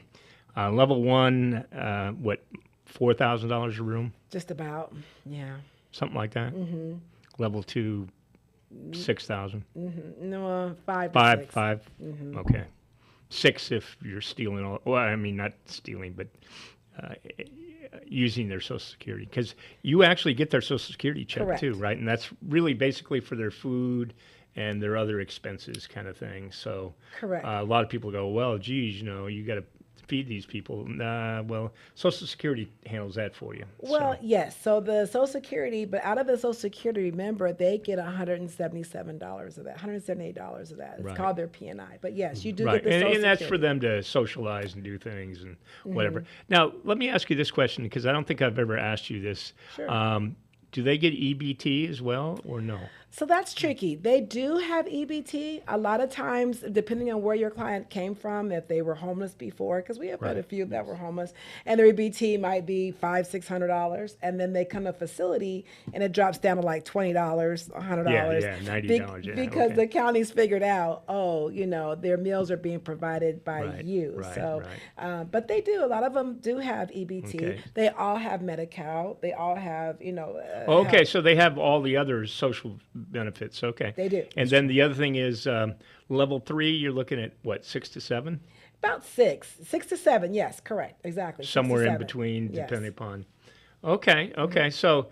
S2: Level 1, what, $4,000 a room?
S3: Just about, yeah.
S2: Something like that.
S3: Mm-hmm.
S2: Level 2, 6,000.
S3: Mm-hmm. No, 5 to
S2: 5,
S3: 6.
S2: 5.
S3: Mm-hmm.
S2: Okay, 6 if you're stealing all. Well, I mean not stealing, but. Using their Social Security, because you actually get their Social Security check
S3: Correct.
S2: too, right? And that's really basically for their food and their other expenses kind of thing. So
S3: Correct.
S2: A lot of people go, well, geez, you got to feed these people. Well, Social Security handles that for you.
S3: Well,
S2: so.
S3: yes. So the Social Security, but out of the Social Security, remember, they get $177 of that, $178 of that. It's
S2: Right.
S3: called their P&I. But yes, you do
S2: Right,
S3: get the Social
S2: and that's
S3: Security.
S2: for them to socialize and do things and whatever.
S3: Mhm.
S2: Now, let me ask you this question, because I don't think I've ever asked you this.
S3: Sure.
S2: Do they get EBT as well, or no?
S3: So that's tricky. They do have EBT. A lot of times, depending on where your client came from, if they were homeless before, because we have had a few that were homeless, and their EBT might be $500, $600, and then they come to a facility and it drops down to like $20, $100.
S2: Yeah, $90.
S3: Because
S2: okay.
S3: the county's figured out, their meals are being provided by you.
S2: right,
S3: So,
S2: right.
S3: but they do. A lot of them do have EBT.
S2: Okay.
S3: They all have Medi-Cal. They all have,
S2: Okay,
S3: health.
S2: so they have all the other social benefits. Okay.
S3: They do.
S2: And then the other thing is level 3, you're looking at what, 6 to 7?
S3: About 6 to 7. Yes, correct. Exactly. 6 to
S2: Somewhere in
S3: 7.
S2: between,
S3: Yes.
S2: depending upon. Okay. So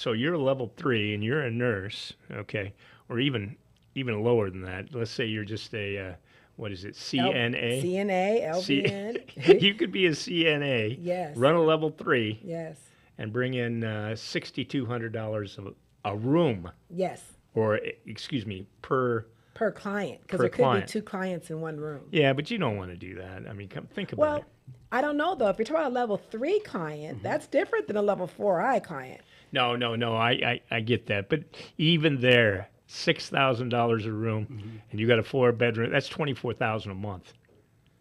S2: you're a level 3 and you're a nurse. Okay. Or even lower than that. Let's say you're just a, what is it, CNA?
S3: CNA, LVN.
S2: You could be a CNA.
S3: Yes.
S2: Run a level 3.
S3: Yes.
S2: And bring in $6,200 a room.
S3: Yes.
S2: Or, excuse me, per
S3: client, because
S2: per
S3: there could
S2: client.
S3: be 2 clients in one room.
S2: Yeah, but you don't want to do that. I mean, think about it.
S3: I don't know, though. If you're talking about a level 3 client, that's different than a level 4I client.
S2: No. I get that. But even there, $6,000 a room, and you got a 4-bedroom, that's $24,000 a month.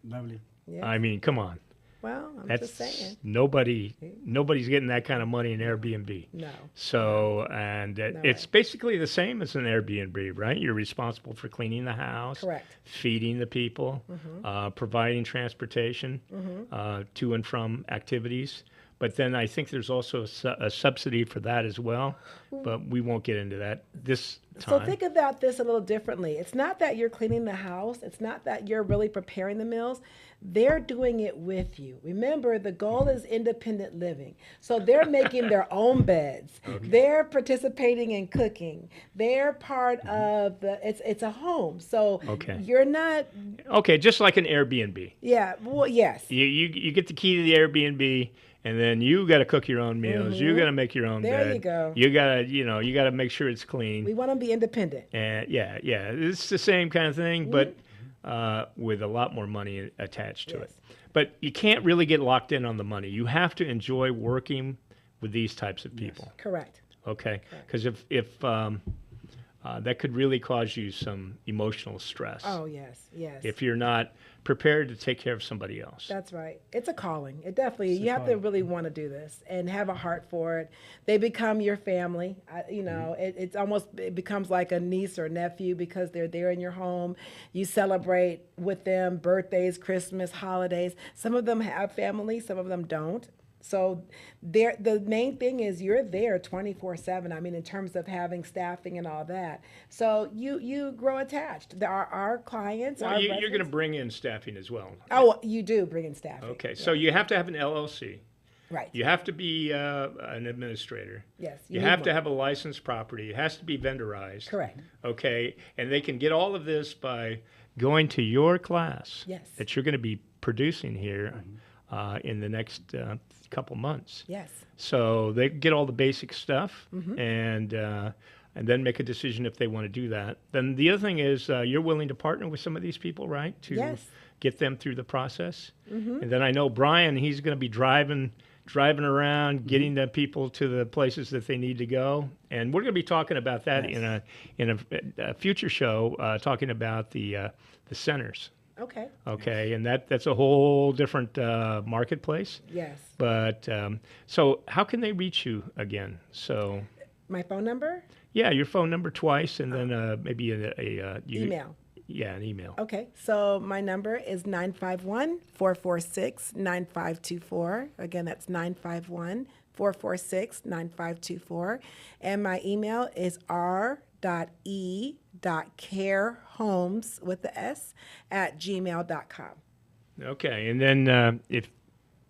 S11: Lovely.
S3: Yeah.
S2: I mean, come on.
S3: Well, I'm
S2: That's
S3: just saying.
S2: nobody's getting that kind of money in Airbnb.
S3: No.
S2: So, and it's basically the same as an Airbnb, right? You're responsible for cleaning the house,
S3: Correct.
S2: feeding the people, providing transportation to and from activities. But then I think there's also a subsidy for that as well. But we won't get into that this time.
S3: So think about this a little differently. It's not that you're cleaning the house. It's not that you're really preparing the meals. They're doing it with you. Remember, the goal is independent living. So they're making their own beds. Okay. They're participating in cooking. They're part of it's a home. So you're not.
S2: Okay, just like an Airbnb.
S3: Yeah, well, yes.
S2: You get the key to the Airbnb. And then you got to cook your own meals. You got to make your own bed.
S3: There you go.
S2: You got to make sure it's clean.
S3: We want to be independent.
S2: And yeah, it's the same kind of thing, but with a lot more money attached to it. But you can't really get locked in on the money. You have to enjoy working with these types of people.
S3: Yes. Correct.
S2: Okay, because if that could really cause you some emotional stress.
S3: Oh yes.
S2: If you're not prepared to take care of somebody else.
S3: That's right. It's a calling. It definitely, you have to really want to do this and have a heart for it. They become your family. It becomes like a niece or nephew because they're there in your home. You celebrate with them birthdays, Christmas, holidays. Some of them have family, some of them don't. So the main thing is you're there 24/7. I mean, in terms of having staffing and all that. So you grow attached. Our clients.
S2: Well, you're going to bring in staffing as well.
S3: Oh, you do bring in staffing.
S2: Okay, so you have to have an LLC.
S3: Right.
S2: You have to be an administrator.
S3: Yes.
S2: You have to have a licensed property. It has to be vendorized.
S3: Correct.
S2: Okay, and they can get all of this by going to your class.
S3: Yes.
S2: That you're going to be producing here in the next couple months.
S3: Yes.
S2: So they get all the basic stuff and then make a decision if they want to do that. Then the other thing is you're willing to partner with some of these people, right? To get them through the process. And then I know Brian, he's going to be driving around, getting the people to the places that they need to go. And we're going to be talking about that in a future show, talking about the centers.
S3: Okay.
S2: Okay, and that's a whole different marketplace.
S3: Yes.
S2: But so how can they reach you again? So
S3: my phone number?
S2: Yeah, your phone number twice, and then maybe
S3: email.
S2: Yeah, an email.
S3: Okay, so my number is 951-446-9524. Again, that's 951-446-9524. And my email is r.e.carehomes with the S @gmail.com.
S2: Okay, and then if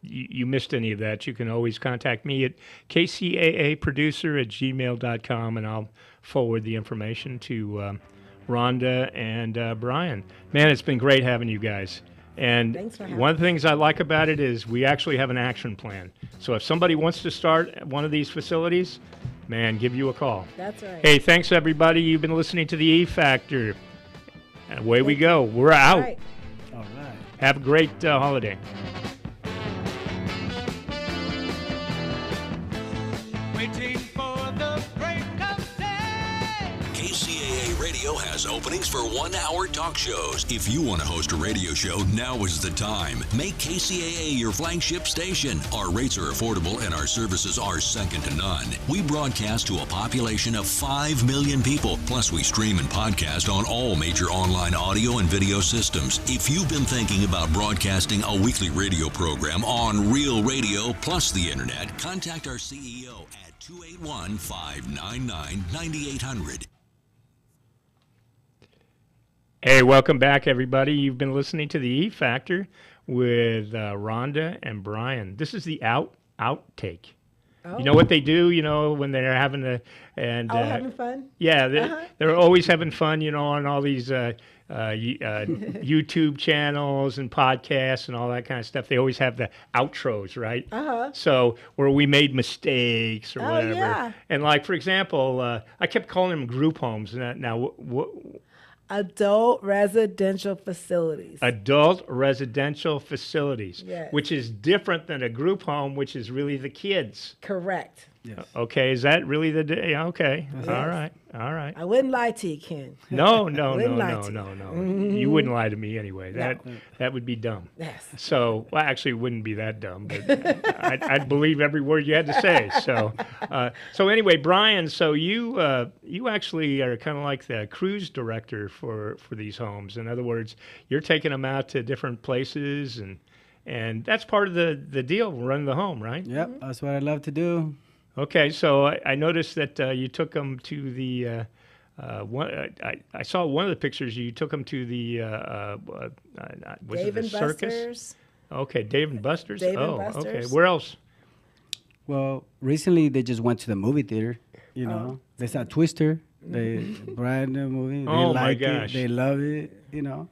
S2: you missed any of that, you can always contact me at kcaaproducer@gmail.com, and I'll forward the information to Rhonda and Brian. Man, it's been great having you guys. And one of the things I like about it is we actually have an action plan. So if somebody wants to start at one of these facilities, man, give you a call.
S3: That's right.
S2: Hey, thanks, everybody. You've been listening to the E Factor. And away we go. We're out.
S3: All right.
S2: Have a great holiday.
S12: Waiting for the break of day.
S1: KCAA Radio has openings for 1-hour talk shows. If you want to host a radio show, now is the time. Make KCAA your flagship station. Our rates are affordable and our services are second to none. We broadcast to a population of 5 million people. Plus, we stream and podcast on all major online audio and video systems. If you've been thinking about broadcasting a weekly radio program on real radio plus the internet, contact our CEO at 281-599-9800.
S2: Hey, welcome back, everybody. You've been listening to the E Factor with Rhonda and Brian. This is the outtake.
S3: Oh.
S2: You know what they do? You know when they're having
S3: having fun.
S2: Yeah, they're always having fun. You know, on all these YouTube channels and podcasts and all that kind of stuff. They always have the outros, right? So where we made mistakes or whatever.
S3: Yeah.
S2: And like for example, I kept calling them group homes. Now what?
S3: Adult residential facilities.
S2: Adult residential facilities,
S3: Yes.
S2: which is different than a group home, which is really the kids.
S3: Correct.
S11: Yes.
S2: Okay, is that really the day? Okay,
S3: Yes.
S2: all right.
S3: I wouldn't lie to you, Ken.
S2: No.
S3: Wouldn't lie to you.
S2: You wouldn't lie to me anyway.
S3: No.
S2: That would be dumb.
S3: Yes.
S2: So, well, actually, it wouldn't be that dumb, but I'd believe every word you had to say. So, anyway, Brian, so you actually are kind of like the cruise director for these homes. In other words, you're taking them out to different places, and that's part of the deal, running the home, right?
S11: Yep, that's what I love to do.
S2: Okay, so I noticed that you took them to the I saw one of the pictures. You took them to the was
S3: Dave
S2: it the
S3: and
S2: circus?
S3: Buster's.
S2: Okay, Dave and Buster's.
S3: Dave and
S2: Okay.
S3: Buster's.
S2: Where else?
S11: Well, recently they just went to the movie theater. You know, they saw Twister. They brand new movie. They
S2: Oh, my
S11: like
S2: gosh.
S11: it. They love it. You know,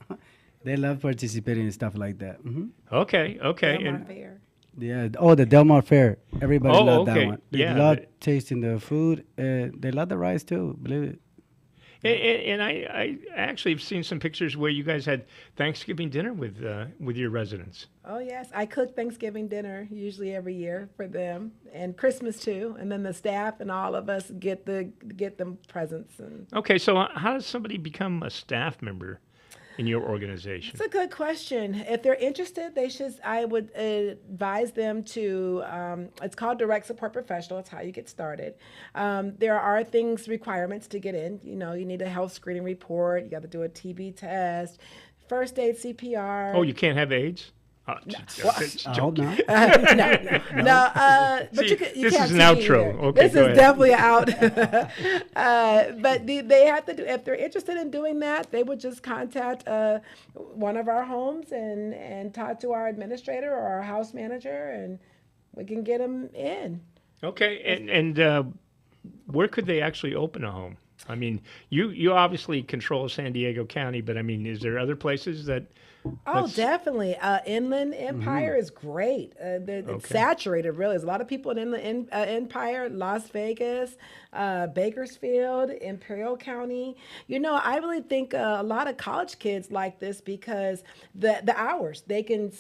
S11: they love participating in stuff like that.
S2: Okay.
S3: Delmar Fair.
S11: Yeah. Oh, the Delmar Fair. Everybody loved
S2: okay.
S11: that one. They
S2: Yeah,
S11: love tasting the food. They love the rice too. Believe it.
S2: And I actually have seen some pictures where you guys had Thanksgiving dinner with your residents.
S3: Oh yes, I cook Thanksgiving dinner usually every year for them, and Christmas too. And then the staff and all of us get them presents. And
S2: Okay, so how does somebody become a staff member in your organization?
S3: it's a good question. If they're interested, I would advise them to. It's called Direct Support Professional. It's how you get started. There are requirements to get in. You know, you need a health screening report. You got to do a TB test, first aid CPR.
S2: Oh, you can't have AIDS? Oh,
S11: I hope not.
S3: No, but
S2: See,
S3: you
S2: this
S3: can't
S2: is an
S3: see
S2: outro.
S3: either.
S2: Okay,
S3: this
S2: go
S3: is
S2: ahead.
S3: definitely out. But they have to do. If they're interested in doing that, they would just contact one of our homes and talk to our administrator or our house manager, and we can get them in.
S2: Okay, and where could they actually open a home? I mean, you obviously control San Diego County, but I mean, is there other places that?
S3: Oh, definitely. Inland Empire is great. It's saturated, really. There's a lot of people in Inland Empire, Las Vegas, Bakersfield, Imperial County. You know, I really think a lot of college kids like this because the hours. They can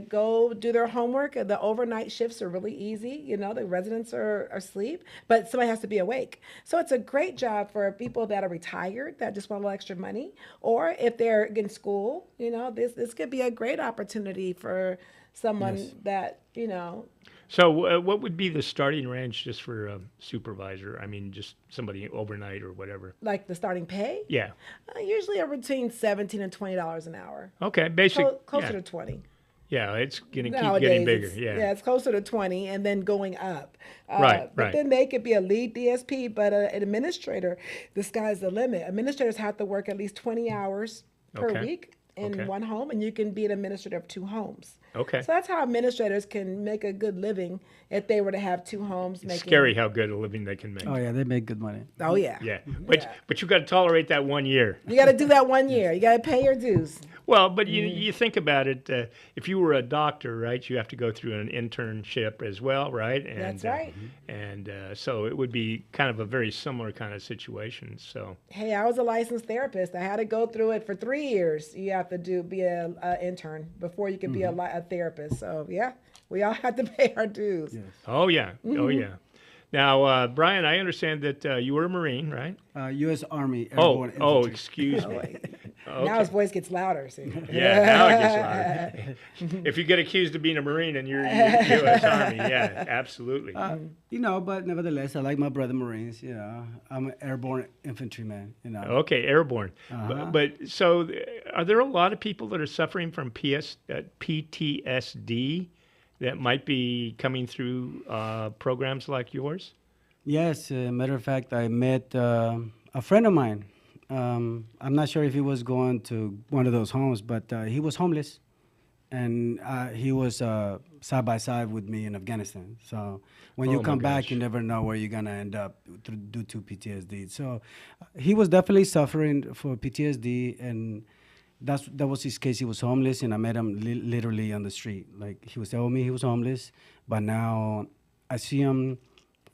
S3: go do their homework. The overnight shifts are really easy. You know, the residents are asleep, but somebody has to be awake. So it's a great job for people that are retired that just want a little extra money, or if they're in school, you know, this could be a great opportunity for someone that, you know.
S2: So what would be the starting range just for a supervisor? I mean, just somebody overnight or whatever.
S3: Like the starting pay?
S2: Yeah.
S3: Usually between $17 and $20 an hour.
S2: Okay,
S3: Closer to 20.
S2: Yeah, it's going to keep
S3: Nowadays,
S2: getting bigger. Yeah,
S3: it's closer to 20 and then going up.
S2: Right.
S3: But then they could be a lead DSP, but an administrator, the sky's the limit. Administrators have to work at least 20 hours per week in one home, and you can be an administrator of 2 homes.
S2: Okay.
S3: So that's how administrators can make a good living if they were to have 2 homes.
S2: It's scary how good a living they can make.
S11: Oh, yeah, they make good money.
S3: Oh, yeah.
S2: Yeah, but you got to tolerate that 1 year.
S3: You got to do that 1 year. You got to pay your dues.
S2: Well, but you think about it. If you were a doctor, right, you have to go through an internship as well, right? And,
S3: That's right.
S2: And so it would be kind of a very similar kind of situation. So.
S3: Hey, I was a licensed therapist. I had to go through it for 3 years. You have to be an intern before you can be a therapist. So yeah, we all have to pay our dues.
S11: Yes.
S2: Oh yeah, oh yeah. Now, Brian, I understand that you were a Marine, right?
S11: U.S. Army Airborne Infantry.
S2: Oh, excuse me.
S3: Okay. Now his voice gets louder. See?
S2: Yeah, now it gets louder. If you get accused of being a Marine and you're U.S. Army, yeah, absolutely.
S11: You know, but nevertheless, I like my brother Marines. You know, I'm an airborne infantryman. You know.
S2: Okay, airborne. But so, are there a lot of people that are suffering from PTSD that might be coming through programs like yours?
S11: Yes, matter of fact, I met a friend of mine. I'm not sure if he was going to one of those homes, but he was homeless, and he was side by side with me in Afghanistan. So when you come back, you never know where you're gonna end up due to PTSD. So he was definitely suffering for PTSD, and that was his case. He was homeless, and I met him literally on the street. Like, he was telling me he was homeless, but now I see him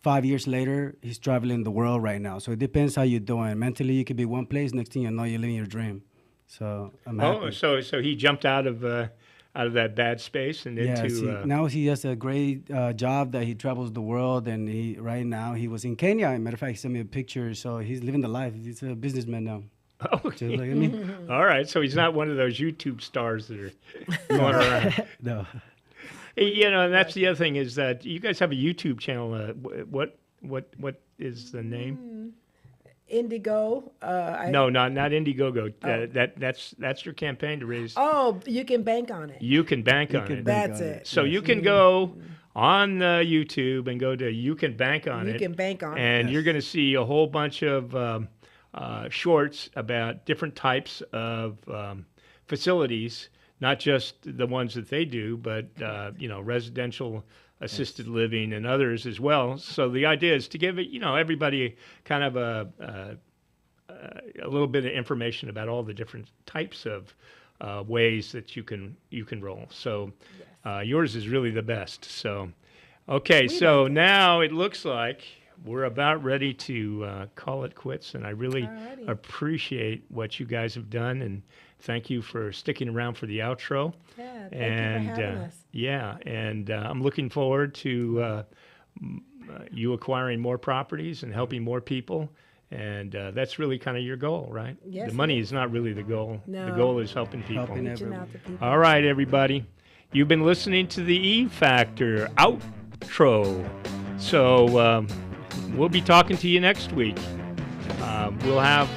S11: 5 years later. He's traveling the world right now. So it depends how you're doing. Mentally, you could be one place. Next thing you know, you're living your dream. So I'm happy.
S2: So he jumped out of that bad space and into.
S11: Now he has a great job that he travels the world, and right now he was in Kenya. As a matter of fact, he sent me a picture. So he's living the life. He's a businessman now.
S2: Oh,
S11: just like me.
S2: All right. So he's not one of those YouTube stars that are going around.
S11: No.
S2: You know, and that's the other thing is that you guys have a YouTube channel. What is the name?
S3: Indigo.
S2: No, not Indiegogo. That's your campaign to raise.
S3: Oh, you can bank on it.
S2: You can bank on it.
S3: That's it.
S2: So you can go on YouTube and go to You Can Bank on It.
S3: You can bank on it.
S2: And you're going to see a whole bunch of shorts about different types of facilities, not just the ones that they do, but residential assisted living and others as well. So the idea is to give everybody kind of a little bit of information about all the different types of ways that you can roll. So yours is really the best. So okay, so now it looks like we're about ready to call it quits, and I really appreciate what you guys have done, and thank you for sticking around for the outro.
S3: Yeah, thank you for having us.
S2: Yeah, and I'm looking forward to you acquiring more properties and helping more people, and that's really kind of your goal, right?
S3: Yes.
S2: The money is not really the goal.
S3: No.
S2: The goal is helping people.
S3: Reaching out to people.
S2: All right, everybody. You've been listening to the E Factor outro. So we'll be talking to you next week. We'll have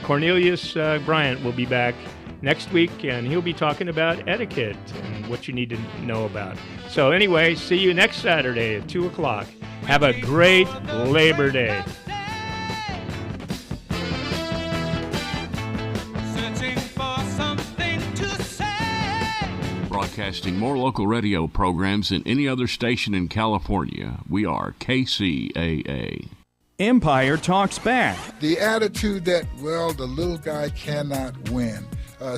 S2: Cornelius Bryant will be back next week, and he'll be talking about etiquette and what you need to know about. So anyway, see you next Saturday at 2 o'clock. Have a great Labor Day.
S13: broadcasting more local radio programs than any other station in California. We are KCAA.
S14: Empire Talks Back.
S15: The attitude that, well, the little guy cannot win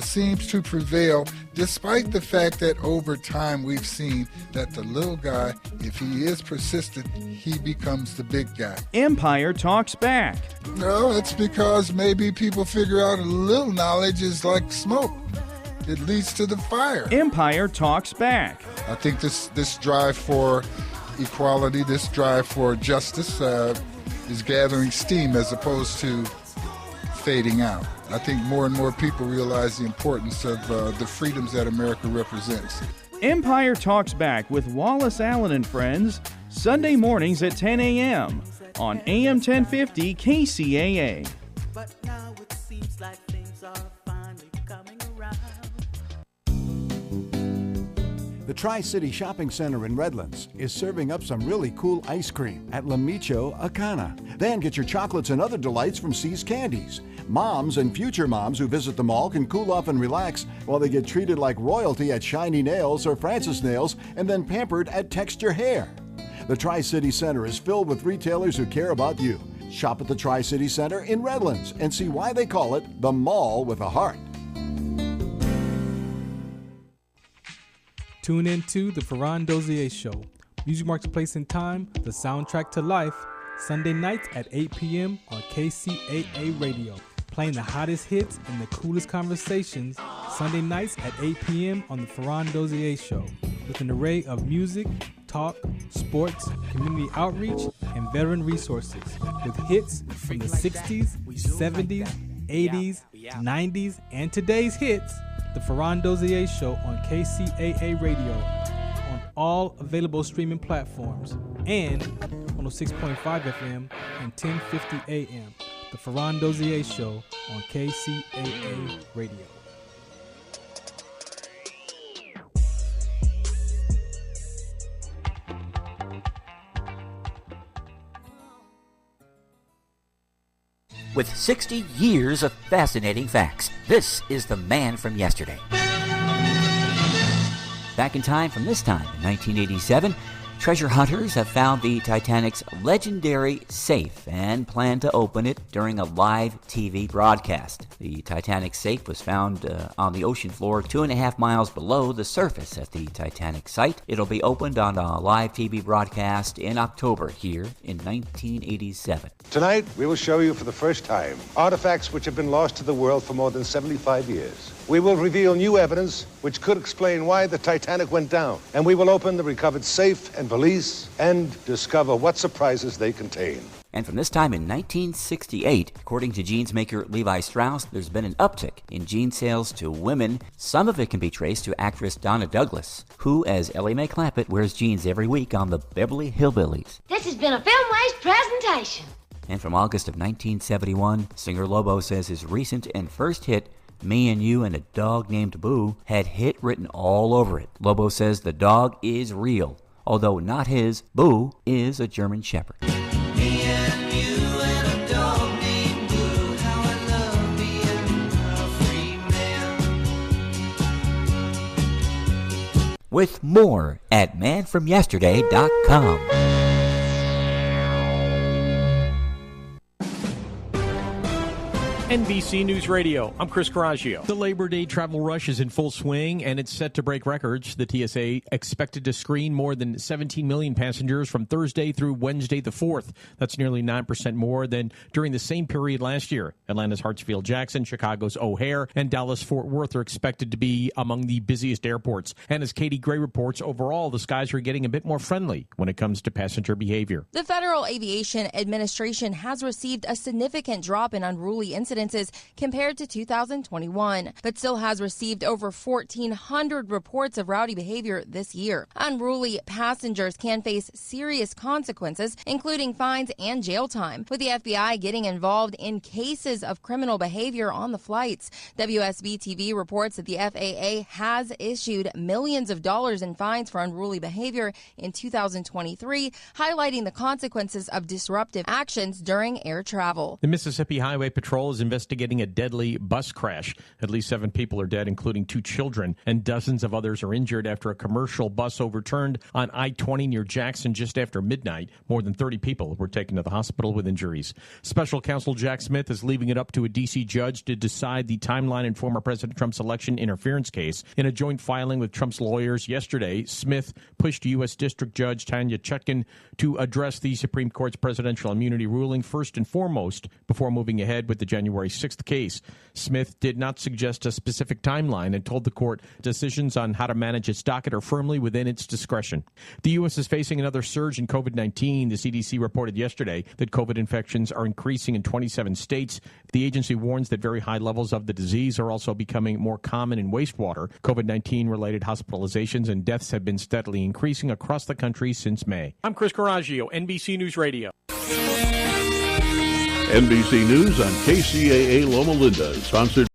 S15: seems to prevail, despite the fact that over time we've seen that the little guy, if he is persistent, he becomes the big guy.
S14: Empire Talks Back.
S15: No, it's because maybe people figure out a little knowledge is like smoke. It leads to the fire.
S14: Empire Talks Back.
S15: I think this drive for equality, this drive for justice is gathering steam as opposed to fading out. I think more and more people realize the importance of the freedoms that America represents.
S14: Empire Talks Back with Wallace Allen and Friends, Sunday mornings at 10 a.m. on AM 1050 KCAA.
S12: But now it seems like things are finally coming around.
S16: The Tri-City Shopping Center in Redlands is serving up some really cool ice cream at La Micho Acana. Then get your chocolates and other delights from See's Candies. Moms and future moms who visit the mall can cool off and relax while they get treated like royalty at Shiny Nails or Francis Nails and then pampered at Texture Hair. The Tri-City Center is filled with retailers who care about you. Shop at the Tri-City Center in Redlands and see why they call it the Mall with a Heart.
S9: Tune in to The Ferran Dozier Show. Music marks place and time, the soundtrack to life, Sunday nights at 8 p.m. on KCAA Radio. Playing the hottest hits and the coolest conversations, Sunday nights at 8 p.m. on The Ferran Dozier Show. With an array of music, talk, sports, community outreach, and veteran resources. With hits from the 60s, 70s, 80s, 90s, and today's hits. The Ferran Dozier Show on KCAA Radio on all available streaming platforms and 106.5 FM and 1050 AM. The Ferran Dozier Show on KCAA Radio.
S17: With 60 years of fascinating facts, this is the man from yesterday. Back in time from this time, in 1987, treasure hunters have found the Titanic's legendary safe and plan to open it during a live TV broadcast. The Titanic safe was found on the ocean floor 2.5 miles below the surface at the Titanic site. It'll be opened on a live TV broadcast in October here in 1987.
S18: Tonight, we will show you for the first time artifacts which have been lost to the world for more than 75 years. We will reveal new evidence which could explain why the Titanic went down. And we will open the recovered safe and valise and discover what surprises they contain.
S17: And from this time in 1968, according to jeans maker Levi Strauss, there's been an uptick in jean sales to women. Some of it can be traced to actress Donna Douglas, who, as Ellie Mae Clampett, wears jeans every week on the Beverly Hillbillies.
S19: This has been a Filmways presentation.
S17: And from August of 1971, singer Lobo says his recent and first hit, Me and You and a Dog Named Boo, had hit written all over it. Lobo says the dog is real, although not his. Boo is a German Shepherd.
S12: Me and you and a dog named Boo, how I love being a free man.
S17: With more at manfromyesterday.com.
S20: NBC News Radio, I'm Chris Coraggio.
S21: The Labor Day travel rush is in full swing, and it's set to break records. The TSA expected to screen more than 17 million passengers from Thursday through Wednesday the 4th. That's nearly 9% more than during the same period last year. Atlanta's Hartsfield-Jackson, Chicago's O'Hare, and Dallas-Fort Worth are expected to be among the busiest airports. And as Katie Gray reports, overall, the skies are getting a bit more friendly when it comes to passenger behavior.
S22: The Federal Aviation Administration has received a significant drop in unruly incidences compared to 2021, but still has received over 1,400 reports of rowdy behavior this year. Unruly passengers can face serious consequences, including fines and jail time, with the FBI getting involved in cases of criminal behavior on the flights. WSB-TV reports that the FAA has issued millions of dollars in fines for unruly behavior in 2023, highlighting the consequences of disruptive actions during air travel.
S21: The Mississippi Highway Patrol is investigating a deadly bus crash. At least 7 people are dead, including 2 children, and dozens of others are injured after a commercial bus overturned on I-20 near Jackson just after midnight. More than 30 people were taken to the hospital with injuries. Special counsel Jack Smith is leaving it up to a D.C. judge to decide the timeline in former President Trump's election interference case. In a joint filing with Trump's lawyers yesterday, Smith pushed U.S. District Judge Tanya Chutkan to address the Supreme Court's presidential immunity ruling first and foremost before moving ahead with the January 6th case. Smith did not suggest a specific timeline and told the court decisions on how to manage its docket are firmly within its discretion. The U.S. is facing another surge in COVID-19. The CDC reported yesterday that COVID infections are increasing in 27 states. The agency warns that very high levels of the disease are also becoming more common in wastewater. COVID-19 related hospitalizations and deaths have been steadily increasing across the country since May.
S20: I'm Chris Coraggio, NBC News Radio.
S13: NBC News on KCAA Loma Linda, sponsored